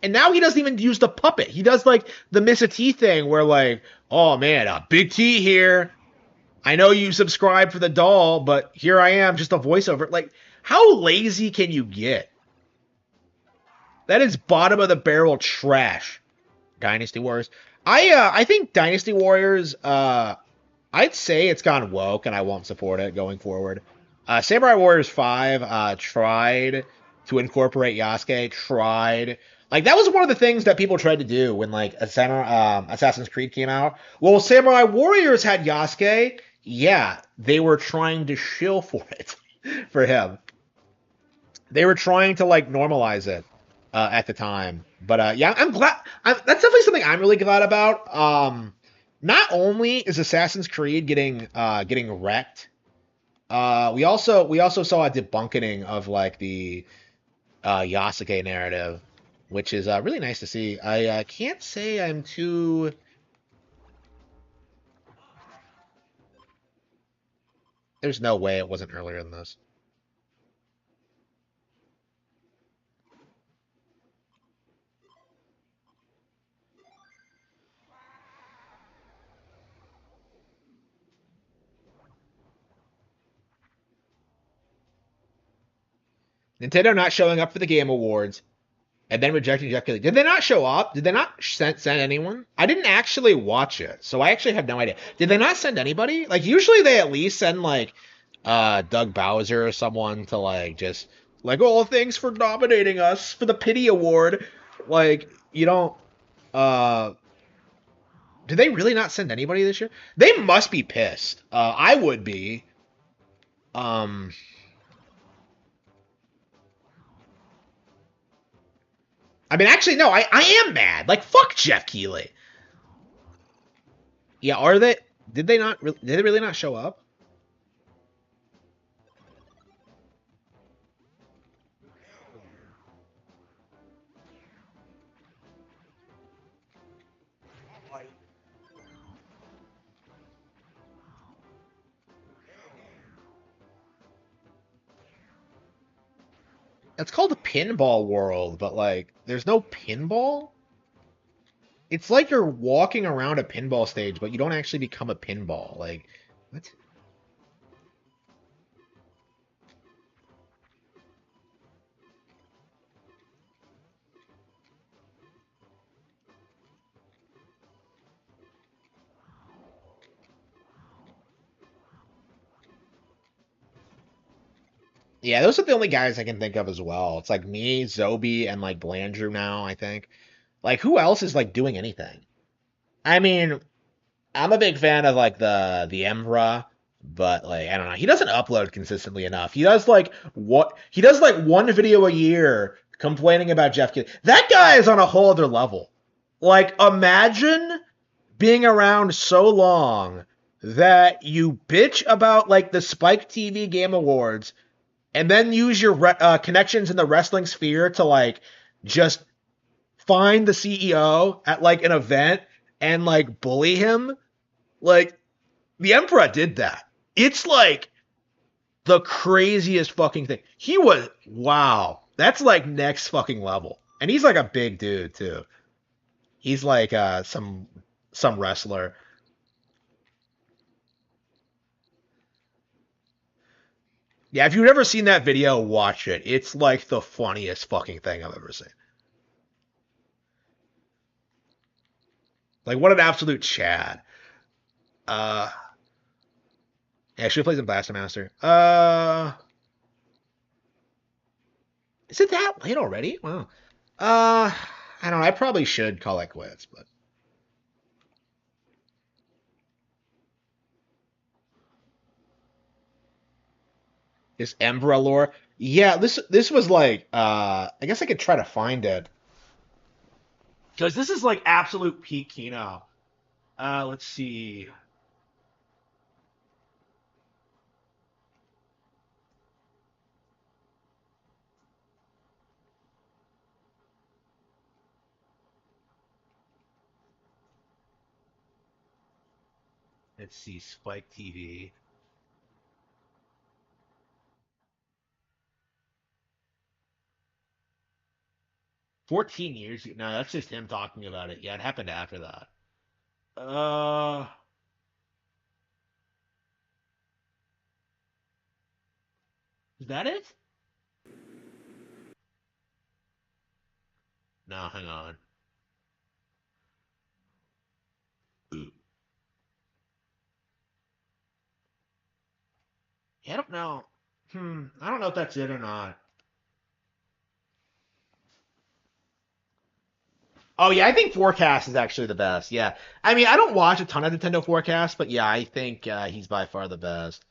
And now he doesn't even use the puppet. He does like the Mr. T thing where like, oh man, Big T here. I know you subscribe for the doll, but here I am, just a voiceover. Like, how lazy can you get? That is bottom of the barrel trash. Dynasty Warriors. I think Dynasty Warriors. I'd say it's gone woke, and I won't support it going forward. Samurai Warriors 5 tried to incorporate Yasuke. Tried. Like that was one of the things that people tried to do when like Assassin's Creed came out. Well, Samurai Warriors had Yasuke. Yeah, they were trying to shill for it for him. They were trying to like normalize it at the time. But yeah, I'm glad. That's definitely something I'm really glad about. Not only is Assassin's Creed getting wrecked, we also saw a debunking of like the Yasuke narrative, which is really nice to see. I can't say I'm too. There's no way it wasn't earlier than this. Nintendo not showing up for the Game Awards and then rejecting Jeff Keighley. Did they not show up? Did they not send anyone? I didn't actually watch it, so I actually have no idea. Did they not send anybody? Like usually they at least send like Doug Bowser or someone to like just like, oh, thanks for nominating us for the pity award. Like you don't. Uh, did they really not send anybody this year? They must be pissed. I would be. Um, I mean, actually, no. I am mad. Like, fuck Jeff Keighley. Yeah, are they? Did they not? Did they really not show up? It's called a pinball world, but like, there's no pinball. It's like you're walking around a pinball stage, but you don't actually become a pinball. Like, what? Yeah, those are the only guys I can think of as well. It's like me, Zobi, and like Blandrew now, I think. Like, who else is like doing anything? I mean, I'm a big fan of like the Emperor, but like I don't know, he doesn't upload consistently enough. He does like what he does like one video a year complaining about Jeff Keighley. That guy is on a whole other level. Like imagine being around so long that you bitch about like the Spike TV Game Awards and then use your connections in the wrestling sphere to like just find the CEO at like an event and like bully him. Like the Emperor did that. It's like the craziest fucking thing. He was wow. That's like next fucking level. And he's like a big dude too. He's like some wrestler. Yeah, if you've never seen that video, watch it. It's like the funniest fucking thing I've ever seen. Like what an absolute Chad. Uh yeah, should have played some Blaster Master. Is it that late already? Wow. Uh I don't know. I probably should call it quits, but this Emperor lore. Yeah, this was like I guess I could try to find it. Because this is like absolute peak Kino. Let's see. Let's see, Spike TV. 14 years. No, that's just him talking about it. Yeah, it happened after that. Uh, is that it? No, hang on. Yeah, I don't know. I don't know if that's it or not. Oh yeah, I think Forecast is actually the best. Yeah, I mean, I don't watch a ton of Nintendo Forecast, but yeah, I think he's by far the best.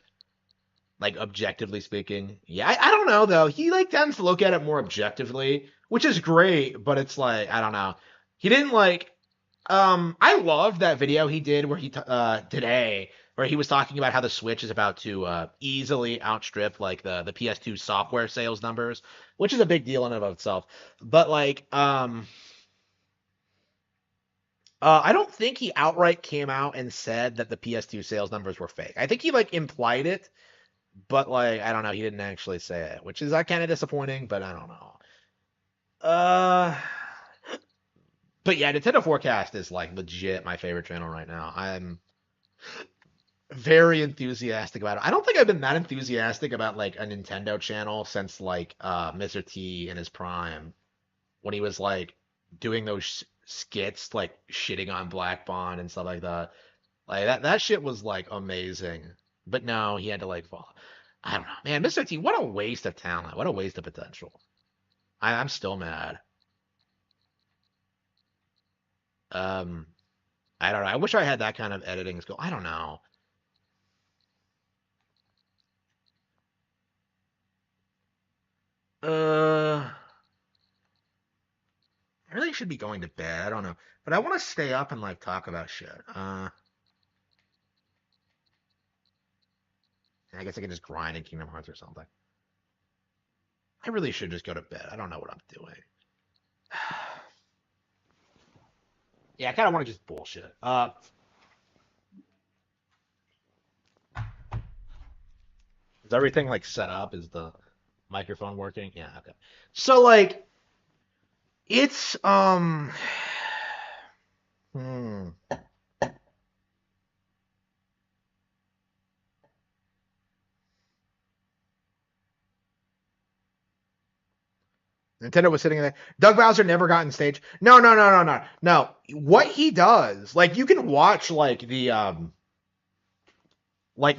Like objectively speaking, yeah, I don't know though. He like tends to look at it more objectively, which is great, but it's like I don't know. He didn't like. I loved that video he did where he today where he was talking about how the Switch is about to easily outstrip like the PS2 software sales numbers, which is a big deal in and of itself. But like I don't think he outright came out and said that the PS2 sales numbers were fake. I think he like implied it, but like I don't know, he didn't actually say it, which is kind of disappointing, but I don't know. Uh but yeah, Nintendo Forecast is like legit my favorite channel right now. I'm very enthusiastic about it. I don't think I've been that enthusiastic about like a Nintendo channel since like Mr. T in his prime when he was like doing those skits like shitting on Black Bond and stuff like that. Like that shit was like amazing. But no, he had to like fall. I don't know, man. Mr. T, what a waste of talent. What a waste of potential. I'm still mad. Um, I don't know. I wish I had that kind of editing skill. I don't know. Uh, I really should be going to bed. I don't know, but I want to stay up and like talk about shit. I guess I can just grind in Kingdom Hearts or something. I really should just go to bed. I don't know what I'm doing. Yeah, I kind of want to just bullshit. Is everything like set up? Is the microphone working? Yeah, okay. So like it's hmm. Nintendo was sitting there. Doug Bowser never got on stage. No, no, no, no, no, no. What he does, like you can watch like the like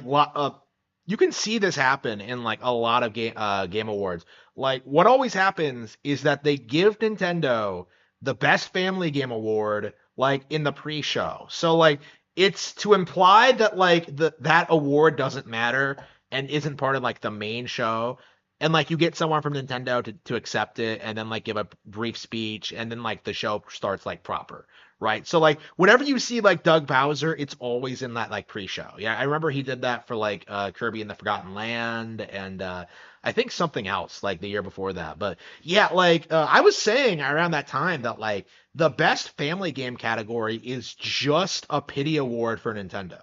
you can see this happen in like a lot of game awards. Like what always happens is that they give Nintendo the best family game award like in the pre-show. So like it's to imply that like that award doesn't matter and isn't part of like the main show. And like you get someone from Nintendo to accept it and then like give a brief speech and then like the show starts like proper, right? So like whenever you see like Doug Bowser, it's always in that like pre-show. Yeah, I remember he did that for like Kirby and the Forgotten Land and I think something else like the year before that. But yeah, like I was saying around that time that like the best family game category is just a pity award for Nintendo.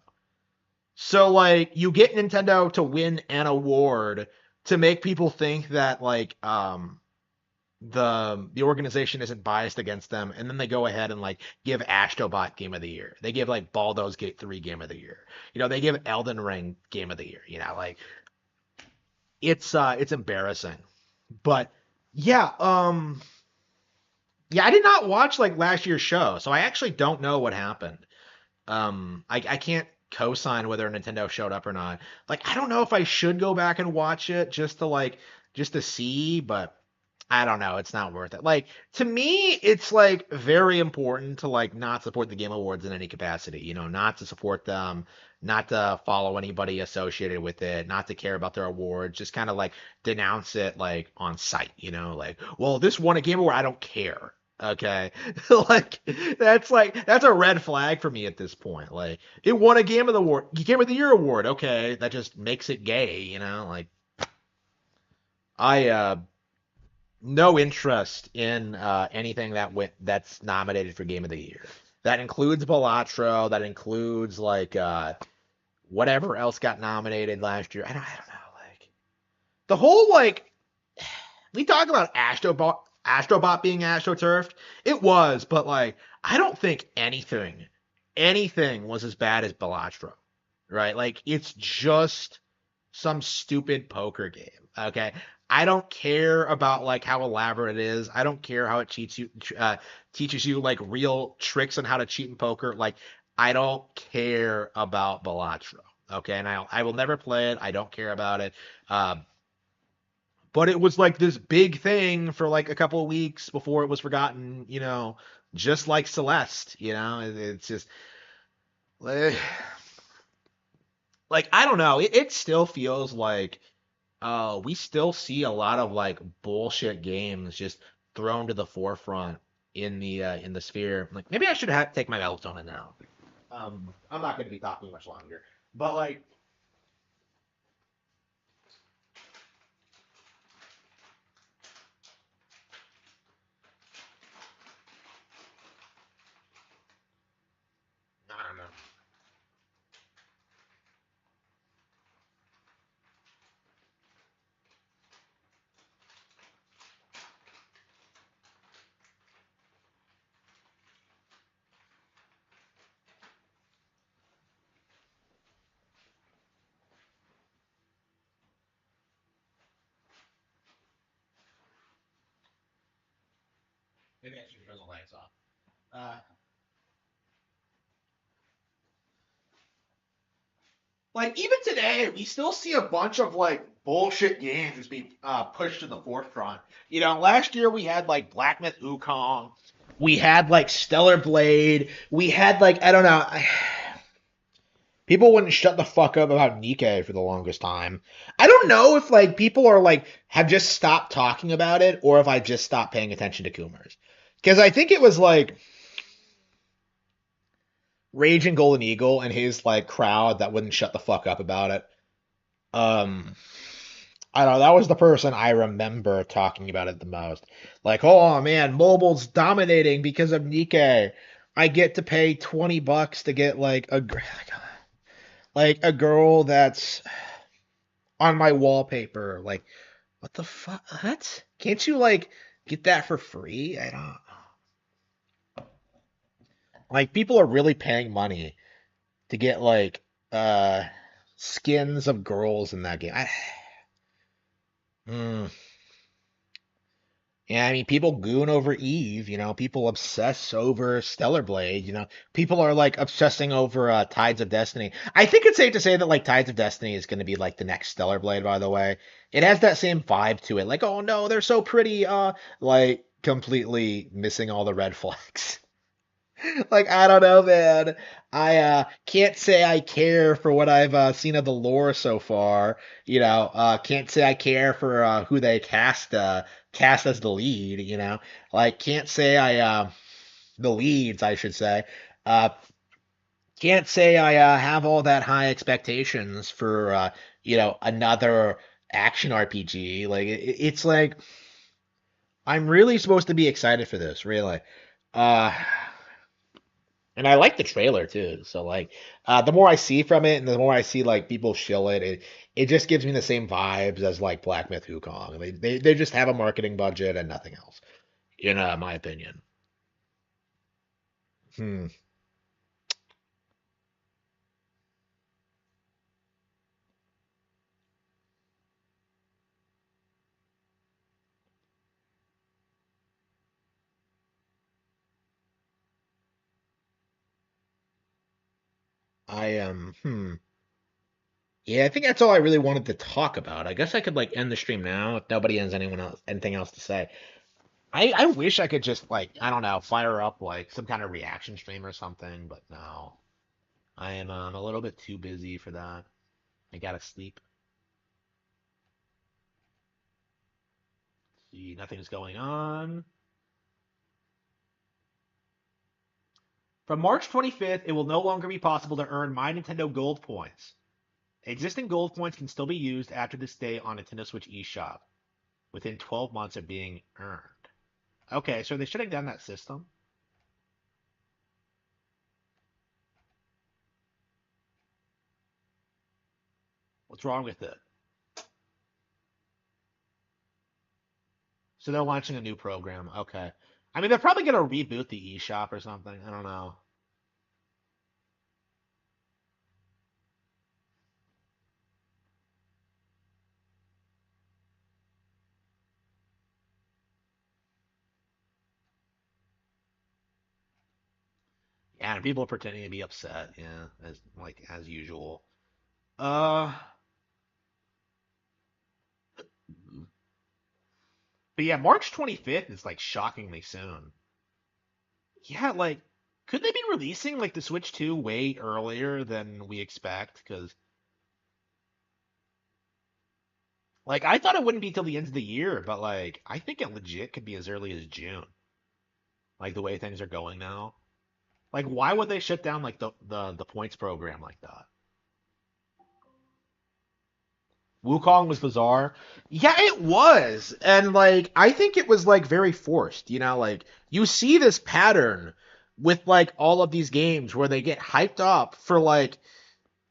So like you get Nintendo to win an award to make people think that like the organization isn't biased against them, and then they go ahead and like give Astrobot Game of the Year. They give like Baldur's Gate 3 Game of the Year. You know, they give Elden Ring Game of the Year. You know, like it's embarrassing. But yeah, yeah, I did not watch like last year's show, so I actually don't know what happened. I can't co-sign whether Nintendo showed up or not. Like I don't know if I should go back and watch it just to see, but I don't know. It's not worth it. Like to me, it's like very important to like not support the Game Awards in any capacity. You know, not to support them, not to follow anybody associated with it, not to care about their awards. Just kind of like denounce it like on site. You know, like well, this won a Game Award. I don't care. Okay, like that's a red flag for me at this point. Like it won a Game of the Year award. Okay, that just makes it gay. You know, like I no interest in anything that's nominated for Game of the Year. That includes Balatro. That includes like whatever else got nominated last year. I don't know. Like the whole like we talk about Astrobot being astroturfed, it was, but like I don't think anything was as bad as Bellastro, right? Like it's just some stupid poker game. Okay, I don't care about like how elaborate it is. I don't care how it teaches you like real tricks on how to cheat in poker. Like I don't care about Bellastro. Okay, and I will never play it. I don't care about it. Um, but it was like this big thing for like a couple of weeks before it was forgotten, just like Celeste, it's just like, I don't know, it still feels like we still see a lot of like bullshit games just thrown to the forefront in the sphere. Like maybe I should take my melatonin now. I'm not going to be talking much longer, but like I don't know. Maybe I should turn the lights off. Like even today, we still see a bunch of like bullshit games be pushed to the forefront. Last year we had like Black Myth Wukong, we had like Stellar Blade, we had like I don't know. People wouldn't shut the fuck up about Nikkei for the longest time. I don't know if like people are like have just stopped talking about it or if I just stopped paying attention to Coomers. Because I think it was like Rage and Golden Eagle and his like crowd that wouldn't shut the fuck up about it. Um, I don't know. That was the person I remember talking about it the most. Like, oh man, mobile's dominating because of Nikkei. I get to pay $20 to get like a girl that's on my wallpaper. Like, what the fuck? What? Can't you like get that for free? I don't. Like, people are really paying money to get like uh skins of girls in that game. Mm. Yeah, I mean, people goon over Eve, people obsess over Stellar Blade, people are like obsessing over Tides of Destiny. I think it's safe to say that like Tides of Destiny is going to be like the next Stellar Blade, by the way. It has that same vibe to it. Like, oh no, they're so pretty, like completely missing all the red flags. Like, I don't know, man. I can't say I care for what I've seen of the lore so far. Can't say I care for who they cast as the lead. Like can't say I the leads, I should say. Uh, can't say I have all that high expectations for another action RPG. Like it's like I'm really supposed to be excited for this, really. Uh, And I like the trailer too. So like the more I see from it and the more I see like people shill it just gives me the same vibes as like Black Myth Wukong. They just have a marketing budget and nothing else, in my opinion. Hmm. I am Yeah, I think that's all I really wanted to talk about. I guess I could like end the stream now if nobody has anything else to say. I wish I could just like, I don't know, fire up like some kind of reaction stream or something, but no. I am a little bit too busy for that. I gotta sleep. See, nothing's going on. From March 25th, it will no longer be possible to earn My Nintendo Gold points. Existing Gold points can still be used after this day on Nintendo Switch eShop within 12 months of being earned. Okay, so they're shutting down that system. What's wrong with it? So they're launching a new program. Okay. I mean, they're probably gonna reboot the eShop or something. I don't know. Yeah, and people are pretending to be upset. Yeah, as usual. Uh, but yeah, March 25th is like shockingly soon. Yeah, like could they be releasing like the Switch 2 way earlier than we expect? Because like I thought it wouldn't be till the end of the year, but like I think it legit could be as early as June. Like the way things are going now. Like why would they shut down like the points program like that? Wukong was bizarre. Yeah, it was. And like I think it was like very forced, like you see this pattern with like all of these games where they get hyped up for like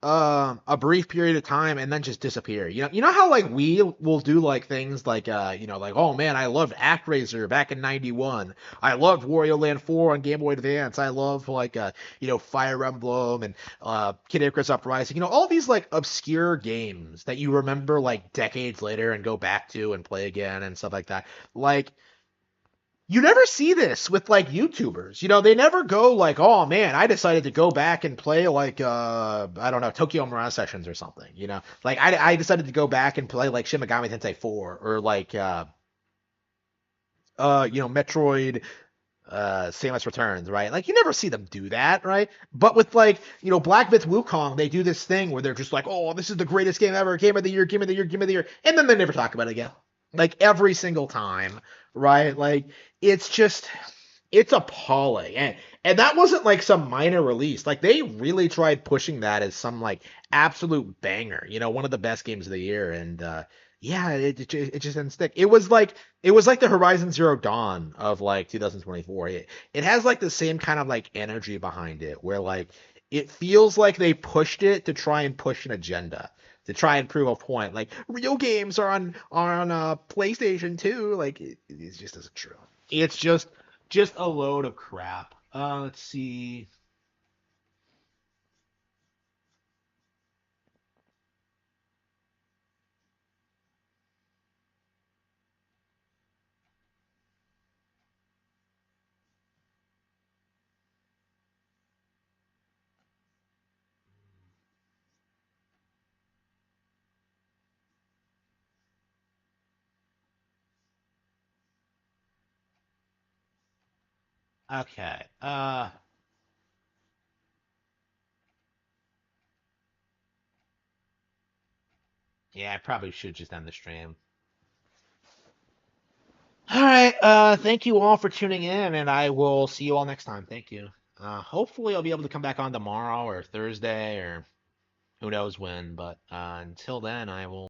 a brief period of time and then just disappear. You know how like we will do like things like like oh man, I loved ActRaiser back in '91. I loved Wario Land 4 on Game Boy Advance. I love like Fire Emblem and Kid Icarus Uprising. All these like obscure games that you remember like decades later and go back to and play again and stuff like that. Like you never see this with like YouTubers. They never go like, "Oh man, I decided to go back and play like I don't know, Tokyo Mirage Sessions or something." Like I decided to go back and play like Shin Megami Tensei 4 or like Metroid Samus Returns, right? Like you never see them do that, right? But with like, Black Myth Wukong, they do this thing where they're just like, "Oh, this is the greatest game ever, game of the year, game of the year, game of the year," and then they never talk about it again. Like every single time, right? Like it's just it's appalling. And that wasn't like some minor release. Like they really tried pushing that as some like absolute banger, one of the best games of the year. And yeah, it just didn't stick. It was like the Horizon Zero Dawn of like 2024. It has like the same kind of like energy behind it where like it feels like they pushed it to try and push an agenda. To try and prove a point, like real games are on PlayStation 2, like it just isn't true. It's just a load of crap. Let's see. Okay. Yeah, I probably should just end the stream. All right. Thank you all for tuning in, and I will see you all next time. Thank you. Hopefully I'll be able to come back on tomorrow or Thursday or who knows when, but until then, I will